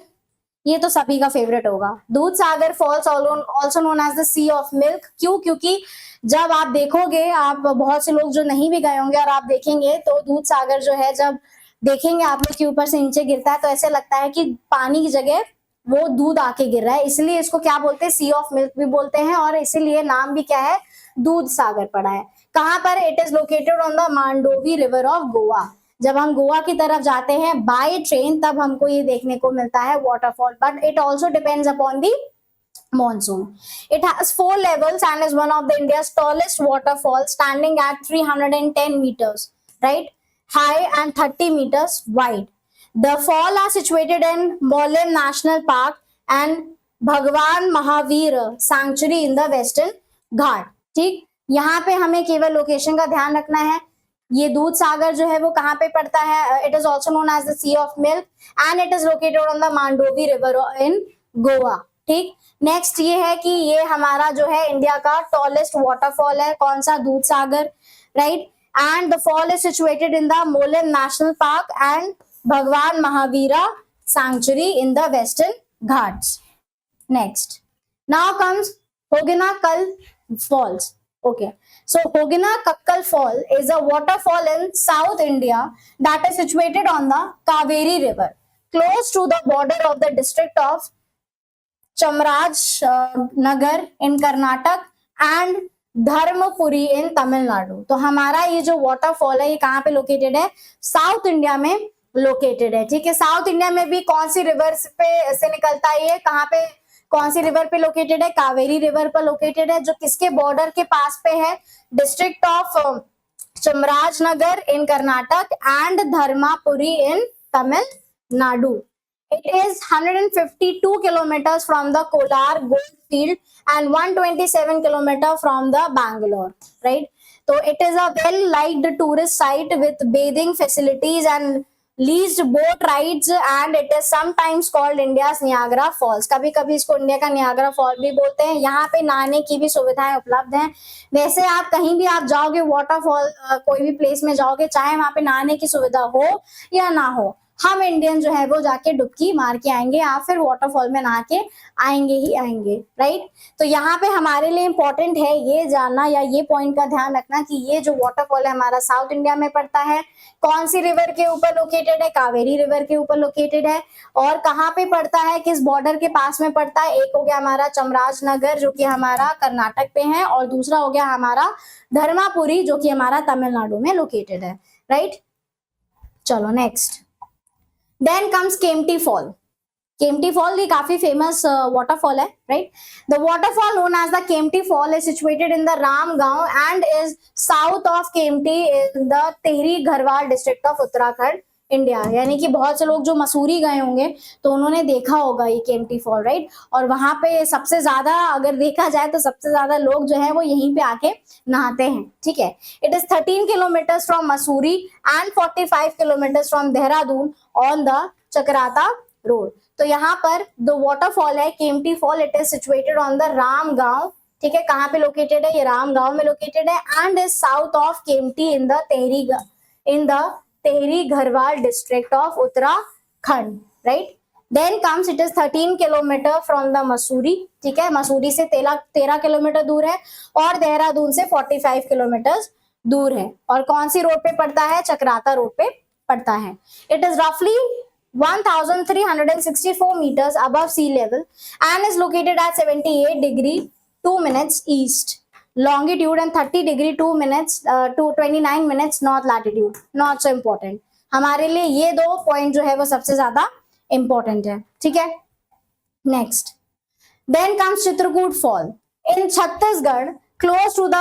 ये तो सभी का फेवरेट होगा। Doodh Sagar falls also known as the sea of milk. क्यों? क्योंकि जब आप देखोगे, आप बहुत से लोग जो नहीं भी गए होंगे और आप देखेंगे तो दूध सागर जो है, जब देखेंगे आप लोग के ऊपर से नीचे गिरता है तो ऐसे लगता है कि पानी की जगह वो दूध आके गिर रहा है, इसलिए इसको क्या बोलते हैं? सी ऑफ मिल्क भी बोलते हैं, और इसीलिए नाम भी क्या है? दूध सागर पड़ा है। कहाँ पर? It is located on the Mandovi river of Goa. जब हम गोवा की तरफ जाते हैं बाय ट्रेन तब हमको ये देखने को मिलता है waterfall, but it also depends upon the monsoon. It has 4 levels and is one of the India's tallest waterfall, standing at 310 meters, right, high and 30 meters wide. The fall are situated in Molim National Park and Bhagwan Mahavir Sanctuary in the Western Ghat. ठीक, यहाँ पे हमें केवल location का ध्यान रखना है। ये दूध सागर जो है वो कहाँ पे पड़ता है? It is also known as the sea of milk and it is located on the Mandovi river in Goa. ठीक, नेक्स्ट ये है कि ये हमारा जो है इंडिया का टॉलेस्ट वाटरफॉल है। कौन सा? Doodh Sagar, right, and the fall is situated in the Mollem national park and Bhagwan Mahavira sanctuary in the western Ghats. Next now comes Hogenakkal falls. Okay, so Hoganakkal Fall is a waterfall in South India that is situated on the Kaveri River. close to the border of the district of Chamarajnagar in Karnataka and Dharmapuri in Tamil Nadu. तो हमारा ये जो waterfall है ये कहाँ पे located है? South India में लोकेटेड है। ठीक है, साउथ इंडिया में भी कौन सी रिवर पे से निकलता है ये, कहाँ पे, कौन सी रिवर पे लोकेटेड है? कावेरी रिवर पर लोकेटेड है, जो किसके बॉर्डर के पास पे है? District of Chamarajanagar in Karnataka and Dharmapuri in Tamil Nadu. It is 152 kilometers from the Kolar gold field and 127 kilometers from the Bangalore, right? So it is a well-liked tourist site with bathing facilities and leased boat rides, and it is sometimes called India's Niagara Falls. कभी कभी इसको India का Niagara fall भी बोलते हैं। यहाँ पे नहाने की भी सुविधाएं उपलब्ध हैं। वैसे आप कहीं भी आप जाओगे वाटरफॉल, कोई भी प्लेस में जाओगे, चाहे वहां पे नहाने की सुविधा हो या ना हो, हम इंडियन जो है वो जाके डुबकी मार के आएंगे या फिर वाटरफॉल में नहा के आएंगे ही आएंगे, राइट। तो यहाँ पे हमारे लिए इंपॉर्टेंट है ये जानना या ये पॉइंट का ध्यान रखना कि ये जो वाटरफॉल है हमारा साउथ इंडिया में पड़ता है। कौन सी रिवर के ऊपर लोकेटेड है? कावेरी रिवर के ऊपर लोकेटेड है। और कहाँ पे पड़ता है, किस बॉर्डर के पास में पड़ता है? एक हो गया हमारा चामराजनगर जो कि हमारा कर्नाटक पे है, और दूसरा हो गया हमारा धर्मापुरी जो कि हमारा तमिलनाडु में लोकेटेड है, राइट। चलो next, then comes Kempty fall. Kempty fall ये काफी फेमस वाटरफॉल है, right. The waterfall known as the Kempty fall is situated in the Ramgaon and is south of Kempty in the Tehri Garhwal district of Uttarakhand, India. यानी कि बहुत से लोग जो मसूरी गए होंगे तो उन्होंने देखा होगा ये केम्प्टी फॉल, राइट। और वहां पे सबसे ज्यादा अगर देखा जाए तो सबसे ज्यादा लोग जो है वो यहीं पे आके नहाते हैं, ठीक है। It is 13 kilometres from Mussoorie and 45 kilometres from Dehradun on the Chakrata road. तो यहाँ पर द वाटरफॉल है Kempty fall, it is situated on the Ramgaon, ठीक है। कहाँ पे लोकेटेड है? ये रामगांव में लोकेटेड है and is south of Kempty in the Tehri Garhwal district of Uttarakhand, right. Then comes it is 13 kilometre from the Mussoorie, ठीक है। मसूरी से 13 किलोमीटर दूर है और देहरादून से 45 किलोमीटर दूर है। और कौन सी रोड पे पड़ता है? चक्राता रोड पे पड़ता है। इट इज रफली 1364 meters above sea level and is located at 78 degree 2 minutes east longitude and 30 degree 2 minutes to 29 minutes north latitude. Not so important. हमारे लिए ये दो पॉइंट जो है वो सबसे ज्यादा इंपॉर्टेंट है, ठीक है। Next, then comes Chitrakoot fall in Chhattisgarh close to the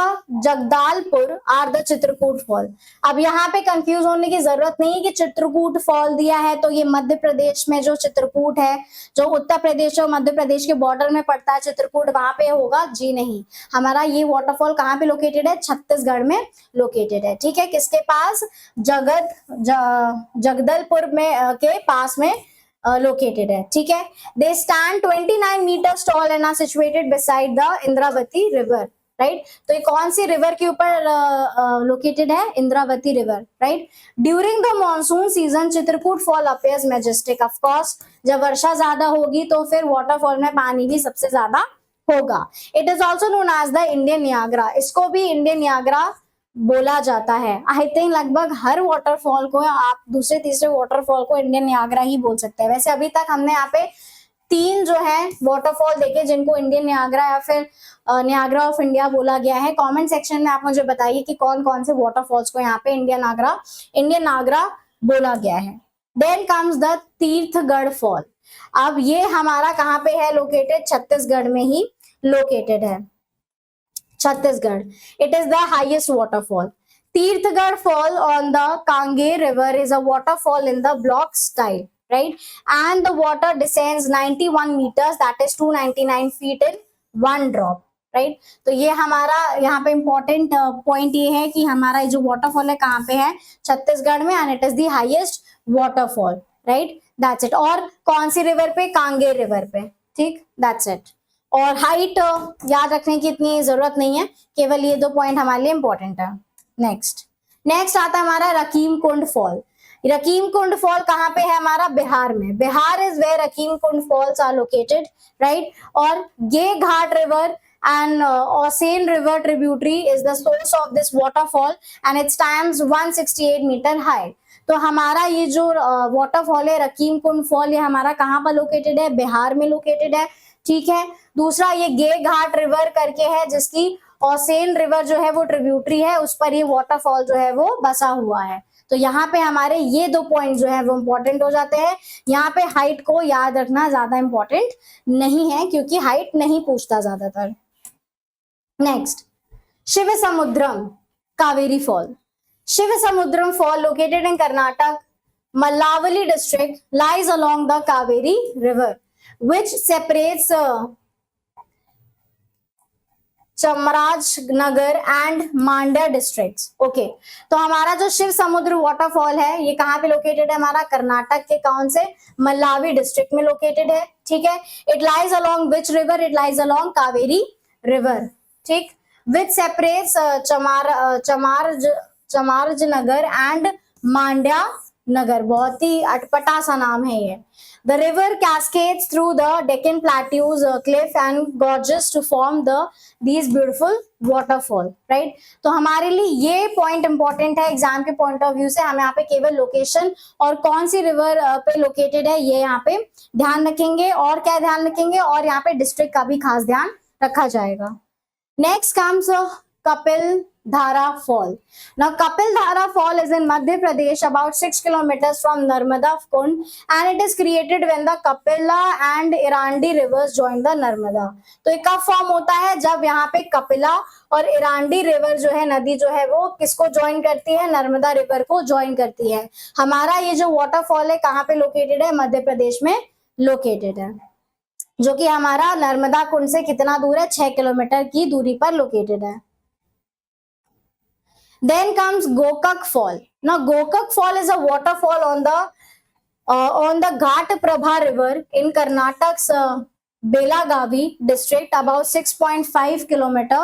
Jagdalpur or the Chitrakoot fall. अब यहाँ पे कंफ्यूज होने की जरूरत नहीं है कि चित्रकूट फॉल दिया है तो ये मध्य प्रदेश में जो चित्रकूट है, जो उत्तर प्रदेश और मध्य प्रदेश के बॉर्डर में पड़ता है चित्रकूट, वहां पे होगा, जी नहीं। हमारा ये वाटरफॉल कहाँ पे लोकेटेड है? छत्तीसगढ़ में लोकेटेड है, ठीक है। किसके पास? जगदलपुर में के पास में लोकेटेड है, ठीक है। They stand 29 meters tall and are situated beside the Indravati river, right. तो ये कौन सी रिवर के ऊपर लोकेटेड है? Indravati river, right. During the monsoon season Chitrakoot fall appears majestic. Of course जब वर्षा ज्यादा होगी तो फिर वाटरफॉल में पानी भी सबसे ज्यादा होगा। It is also known as the Indian Niagara. इसको भी इंडियन नियाग्रा बोला जाता है। आई थिंक लगभग हर वाटरफॉल को, आप दूसरे तीसरे वाटरफॉल को इंडियन नियाग्रा ही बोल सकते हैं। वैसे अभी तक हमने यहाँ पे 3 जो है वाटरफॉल देखे जिनको इंडियन नियाग्रा या फिर नियाग्रा ऑफ इंडिया बोला गया है। कमेंट सेक्शन में आप मुझे बताइए कि कौन कौन से वाटरफॉल्स को यहाँ पे इंडियन नागरा बोला गया है। Then comes the Tirathgarh fall. अब ये हमारा कहाँ पे है लोकेटेड? छत्तीसगढ़ में ही लोकेटेड है, Chhattisgarh. It is the highest waterfall. Tirathgarh fall on the Kanger river is a waterfall in the block style, right, and the water descends 91 meters, that is 299 feet in one drop, right। तो ये हमारा यहाँ पे important point ये है कि हमारा जो वाटरफॉल है कहाँ पे है? छत्तीसगढ़ में, and it is the highest waterfall, right. That's it. और कौन सी रिवर पे? कांगेर रिवर पे, ठीक, दैट्स इट। और हाइट याद रखने की इतनी जरूरत नहीं है, केवल ये 2 पॉइंट हमारे लिए इंपॉर्टेंट है। नेक्स्ट आता है हमारा रकीम कुंड फॉल। रकीम कुंड फॉल कहाँ पे है? हमारा बिहार में। Bihar is where Rakim Kund falls are located, right. और ये Ghat river and Ossane river tributary is the source of this waterfall and it stands 168 meter high. तो हमारा ये जो वाटरफॉल है रकीम कुंड फॉल, ये हमारा कहाँ पर लोकेटेड है, बिहार में लोकेटेड है, ठीक है। दूसरा ये गे घाट रिवर करके है, जिसकी ओसेन रिवर जो है वो ट्रिब्यूटरी है, उस पर ये वाटरफॉल जो है वो बसा हुआ है। तो यहाँ पे हमारे ये 2 पॉइंट जो है वो इंपॉर्टेंट हो जाते हैं। यहाँ पे हाइट को याद रखना ज्यादा इंपॉर्टेंट नहीं है, क्योंकि हाइट नहीं पूछता ज्यादातर। Next, Shiva Samudram Kaveri fall. Shiva Samudram fall located in Karnataka, Mallavali district, lies along the Kaveri river, which separates Chamarajanagar and Mandya districts. Okay, तो हमारा जो शिव समुद्र वाटरफॉल है ये कहाँ पे लोकेटेड है, हमारा कर्नाटक के कौन से, मल्लावी डिस्ट्रिक्ट में लोकेटेड है, ठीक है। It lies along which river, it lies along Kaveri river, ठीक, which separates Chamarajanagar and Mandya नगर। बहुत ही अटपटा सा नाम है ये। The river cascades through the Deccan Plateaus, cliff and gorges to form these beautiful waterfall, right? तो हमारे लिए ये पॉइंट इंपॉर्टेंट है एग्जाम के पॉइंट ऑफ व्यू से। हम यहाँ पे केवल लोकेशन और कौन सी रिवर पे लोकेटेड है ये यहाँ पे ध्यान रखेंगे, और क्या ध्यान रखेंगे, और यहाँ पे डिस्ट्रिक्ट का भी खास ध्यान रखा जाएगा। Next comes Kapil Dhara Fall. Now Kapil Dhara Fall is in Madhya Pradesh, about 6 kilometers from Narmada Kund, and it is created when the Kapila and Irandi rivers join the Narmada. तो ये कब form होता है, जब यहाँ पे कपिला और इरांडी river जो है, नदी जो है वो किसको ज्वाइन करती है, नर्मदा रिवर को ज्वाइन करती है। हमारा ये जो वाटरफॉल है कहाँ पे लोकेटेड है, मध्य प्रदेश में लोकेटेड है, जो कि हमारा नर्मदा कुंड से कितना दूर है, 6 किलोमीटर की दूरी पर लोकेटेड है। Then comes Gokak Fall. Now Gokak Fall is a waterfall on the Ghat Prabha River in Karnataka's Belagavi district, about 6.5 kilometer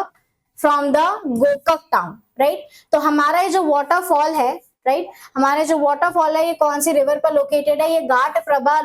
from the Gokak town, right? तो हमारा ये जो waterfall है, right? हमारे जो waterfall है ये कौन सी river पर located है, ये घाट प्रभा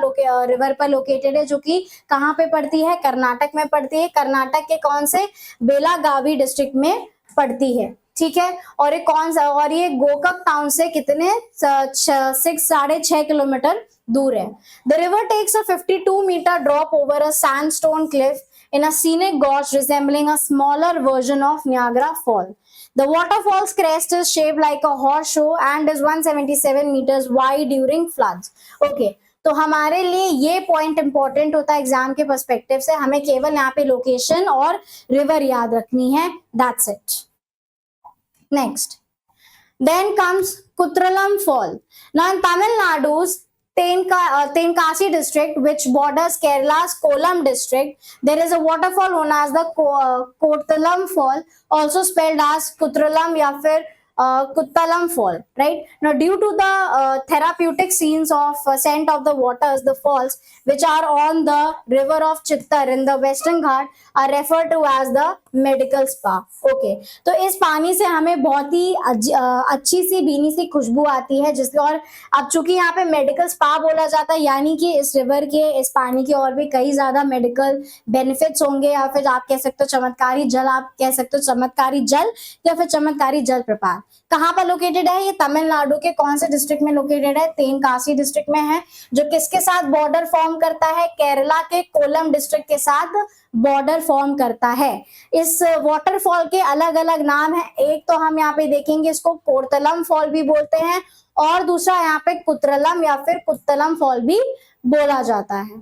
river पर located है, जो कि कहाँ पे पड़ती है, कर्नाटक में पड़ती है। कर्नाटक के कौन से, बेलागावी डिस्ट्रिक्ट में पड़ती है, ठीक है। और ये कौन सा, और ये गोकक टाउन से कितने, 6.5 किलोमीटर दूर है। The river takes a 52 metre drop over a sandstone cliff in a scenic gorge resembling a smaller version of Niagara Fall. The waterfall's crest is shaped like a horseshoe and is 177 meters wide during floods. Okay, तो हमारे लिए ये point important होता है exam के perspective से। हमें केवल यहाँ पे लोकेशन और रिवर याद रखनी है, that's it. Next, then comes Kutralam Fall. Now in Tamil Nadu's Tenkasi district, which borders Kerala's Kollam district, there is a waterfall known as the Kottalam Fall, also spelled as Kutralam या फिर Kuttalam Fall, right? Now due to the therapeutic scenes of scent of the waters, the falls which are on the river of Chittar in the Western Ghat are referred to as the medical spa. Okay, तो इस पानी से हमें बहुत ही अच्छी सी भीनी सी खुशबू आती है, जिसके, और अब चूंकि यहाँ पे मेडिकल स्पा बोला जाता है, यानी कि इस रिवर के, इस पानी के और भी कई ज्यादा मेडिकल बेनिफिट्स होंगे, या फिर आप कह सकते हो चमत्कारी जल, आप कह सकते हो चमत्कारी जल या फिर चमत्कारी जल प्रपात। कहाँ पर लोकेटेड है, ये तमिलनाडु के कौन से डिस्ट्रिक्ट में लोकेटेड है, तेनकासी डिस्ट्रिक्ट में है, जो किसके साथ बॉर्डर फॉर्म करता है, केरला के कोलम डिस्ट्रिक्ट के साथ बॉर्डर फॉर्म करता है। इस वाटरफॉल के अलग अलग नाम है, एक तो हम यहाँ पे देखेंगे इसको कोर्तलम फॉल भी बोलते हैं, और दूसरा यहाँ पे कुत्रलम या फिर कुत्तलम फॉल भी बोला जाता है।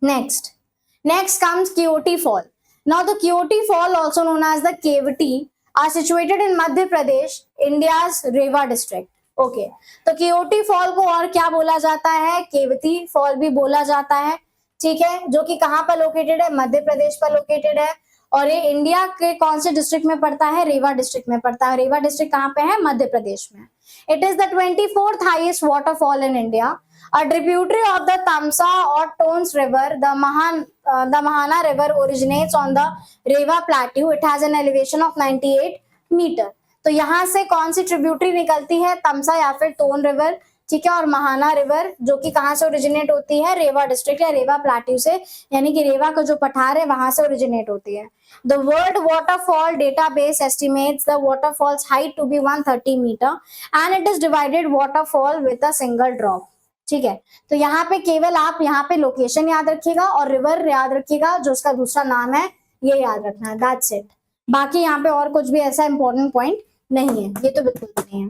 Next comes Keoti fall. Now the Keoti fall also known as the Kevati are situated in Madhya Pradesh, India's Rewa district. Okay, तो केवटी फॉल को और क्या बोला जाता है, केवती फॉल भी बोला जाता है, ठीक है, जो कि कहाँ पर लोकेटेड है, मध्य प्रदेश पर लोकेटेड है, और ये इंडिया के कौन से डिस्ट्रिक्ट में पड़ता है, रेवा डिस्ट्रिक्ट में पड़ता है। रेवा डिस्ट्रिक्ट कहाँ पे है, मध्य प्रदेश में। It is the 24th highest waterfall in India, a tributary of the Tamsa or Tons River. The Mahana River originates on the Rewa Plateau. It has an elevation of 98 meter. तो यहाँ से कौन सी tributary निकलती है, तमसा या फिर tone river, ठीक है, और महाना रिवर जो कि कहाँ से ओरिजिनेट होती है, रेवा डिस्ट्रिक्ट या रेवा प्लाट्यू से, यानी कि रेवा का जो पठार है वहां से ओरिजिनेट होती है। The World Waterfall Database estimates the waterfall's height to be 130 meter and it is divided waterfall with a single drop। ठीक है, तो यहाँ पे केवल आप यहाँ पे लोकेशन याद रखिएगा और रिवर याद रखिएगा जो उसका दूसरा नाम है, ये याद रखना है, दैट्स इट। बाकी यहाँ पे और कुछ भी ऐसा इंपॉर्टेंट पॉइंट नहीं है, ये तो बिल्कुल नहीं है।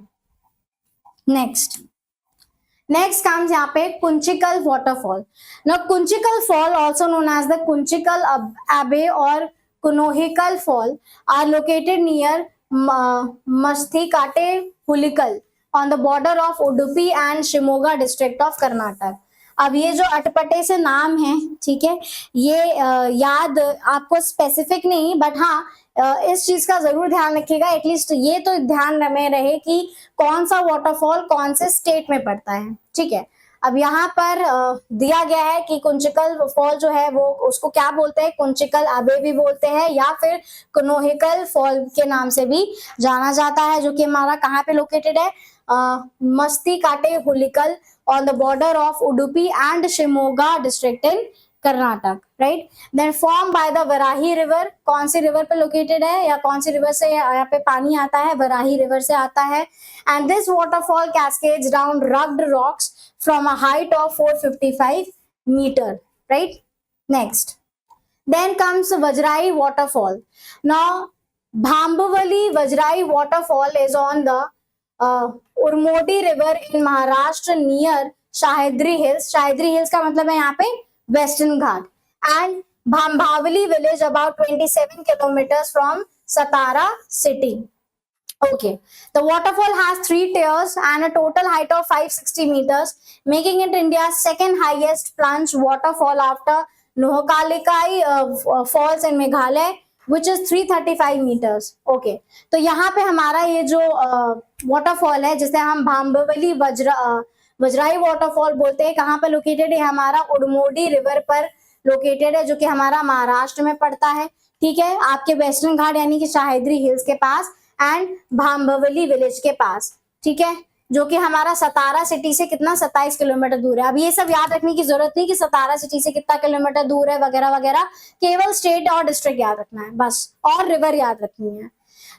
नेक्स्ट कम्स यहाँ पे Kunchikal waterfall. Now Kunchikal fall also known as the Kunchikal Abbe और Kunchikal fall are located near Mastikatte Hulikal on the border of Udupi and Shimoga district of Karnataka. अब ये जो अटपटे से नाम है, ठीक है, ये याद आपको स्पेसिफिक नहीं, बट हाँ इस चीज का जरूर ध्यान रखिएगा, एटलीस्ट ये तो ध्यान में रहे कि कौन सा वाटरफॉल कौन से स्टेट में पड़ता है। ठीक है, अब यहाँ पर दिया गया है कि कुंचिकल फॉल जो है वो उसको क्या बोलते हैं, कुंचिकल अबे भी बोलते हैं या फिर कुनोहिकल फॉल के नाम से भी जाना जाता है, जो कि हमारा कहाँ पे लोकेटेड है, Mastikatte Hulikal on the border of Udupi and Shimoga district in Karnataka, right. Then form by the Varahi river, कौन सी रिवर पे लोकेटेड है या कौन सी रिवर से यहाँ पे पानी आता है, वराही रिवर से आता है। And this waterfall cascades down rugged rocks from a height of 455 metre, right. Next then comes Vajrai waterfall. Now Bhambavli Vajrai waterfall is on the Urmodi river in Maharashtra near Sahyadri hills. Sahyadri hills का मतलब है यहाँ पे western ghat. And Bhambavli village about 27 kilometers from Satara city. Okay, the waterfall has 3 tiers and a total height of 560 meters, making it India's second highest plunge waterfall after Nohkalikai falls in Meghalaya, which is 335 meters. Okay, तो यहाँ पे हमारा ये जो waterfall है जिसे हम Bhambavli Vajrai waterfall बोलते हैं, कहाँ पे लोकेटेड है, हमारा उड़मोडी रिवर पर लोकेटेड है, जो कि हमारा महाराष्ट्र में पड़ता है। ठीक है, आपके वेस्टर्न घाट यानी कि शाहिद्री हिल्स के पास एंड भांबवली विलेज के पास। ठीक है, जो कि हमारा सतारा सिटी से कितना 27 किलोमीटर दूर है। अब ये सब याद रखने की जरूरत नहीं कि सतारा सिटी से कितना किलोमीटर दूर है वगैरह वगैरह, केवल स्टेट और डिस्ट्रिक्ट याद रखना है बस, और रिवर याद रखनी है।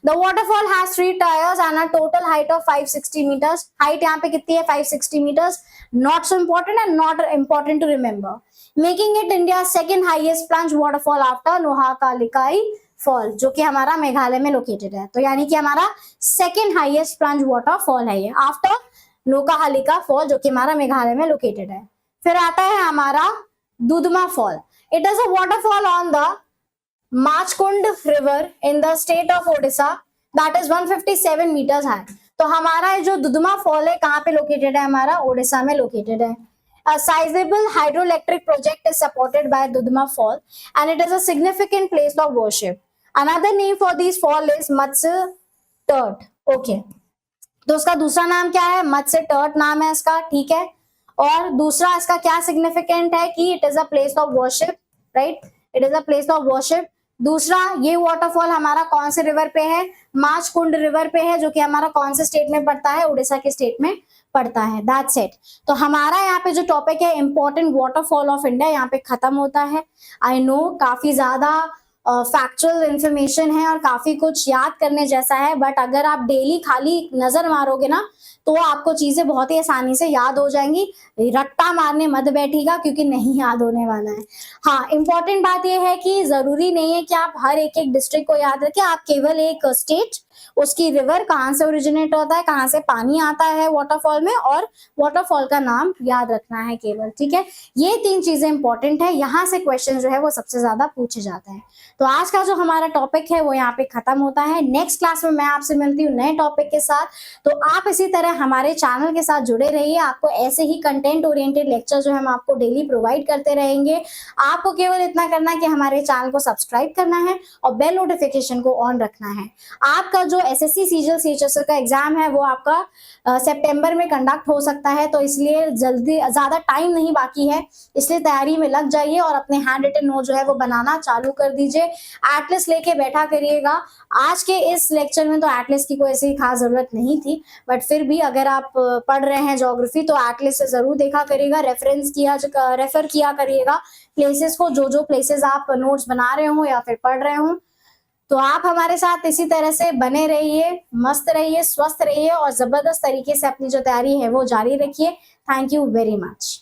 The waterfall has 3 tiers and a total height of 560 meters. Height यहाँ पे कितनी है, 560 meters. Not so important and not important to remember. Making it India's second highest plunge waterfall after Nohkalikai fall, जो कि हमारा मेघालय में लोकेटेड है। तो यानी कि हमारा सेकेंड हाईएस्ट प्लंज वाटरफॉल है ये आफ्टर नोकाहालिका फॉल, जो कि हमारा मेघालय में लोकेटेड है। फिर आता है हमारा Dudhma fall. It is a waterfall on the Machkund river in the state of Odisha that is 157 meters high. तो हमारा जो दुधमा फॉल है कहाँ पे लोकेटेड है, हमारा ओडिशा में लोकेटेड है। A sizable hydroelectric project is supported by Dudhma Fall and it is a significant place of worship. Another name for these fall is Matsya Turt. Okay. तो उसका दूसरा नाम क्या है, मत्स्य टर्ट नाम है इसका। ठीक है, और दूसरा इसका क्या सिग्निफिकेंट है कि it is a place of worship, right, it is a place of worship. दूसरा, ये वाटरफॉल हमारा कौन से रिवर पे है, माचकुंड रिवर पे है, जो कि हमारा कौन से स्टेट में पड़ता है, उड़ीसा के स्टेट में पड़ता है। That's it. तो हमारा यहाँ पे जो टॉपिक है इंपॉर्टेंट वाटरफॉल ऑफ इंडिया यहाँ पे खत्म होता है। आई नो काफी ज्यादा फैक्चुअल इंफॉर्मेशन है और काफी कुछ याद करने जैसा है, बट अगर आप डेली खाली नजर मारोगे ना तो आपको चीजें बहुत ही आसानी से याद हो जाएंगी। रट्टा मारने मत बैठिएगा क्योंकि नहीं याद होने वाला है। हाँ, इंपॉर्टेंट बात यह है कि जरूरी नहीं है कि आप हर एक डिस्ट्रिक्ट को याद रखें, आप केवल एक स्टेट, उसकी रिवर कहाँ से ओरिजिनेट होता है, कहाँ से पानी आता है वाटरफॉल में, और वाटरफॉल का नाम याद रखना है केवल। ठीक है, ये 3 चीजें इंपॉर्टेंट है, यहाँ से क्वेश्चन जो है वो सबसे ज्यादा पूछे जाते हैं। तो आज का जो हमारा टॉपिक है वो यहाँ पे खत्म होता है। नेक्स्ट क्लास में मैं आपसे मिलती हूँ नए टॉपिक के साथ। तो आप इसी तरह हमारे चैनल के साथ जुड़े रहिए, आपको ऐसे ही कंटेंट ओरिएंटेड लेक्चर जो है हम आपको डेली प्रोवाइड करते रहेंगे। आपको केवल इतना करना है कि हमारे चैनल को सब्सक्राइब करना है और बेल नोटिफिकेशन को ऑन रखना है। आपका जो एसएससी सीजीएल सीएचएसएल का एग्जाम है वो आपका सितंबर में कंडक्ट हो सकता है, तो इसलिए जल्दी ज्यादा टाइम नहीं बाकी है, इसलिए तैयारी में लग जाइए और अपने हैंड रिटन नोट जो है वो बनाना चालू कर दीजिए। एटलिस्ट लेके बैठा करिएगा। आज के इस लेक्चर में तो एटलिस्ट की कोई ऐसी खास जरूरत नहीं थी, बट फिर भी अगर आप पढ़ रहे हैं ज्योग्राफी तो एटलिस्ट से जरूर देखा करिएगा, रेफर किया करिएगा प्लेसेस को, जो जो प्लेसेस आप नोट्स बना रहे हो या फिर पढ़ रहे हो। तो आप हमारे साथ इसी तरह से बने रहिए, मस्त रहिए, स्वस्थ रहिए और जबरदस्त तरीके से अपनी जो तैयारी है वो जारी रखिए। Thank you very much.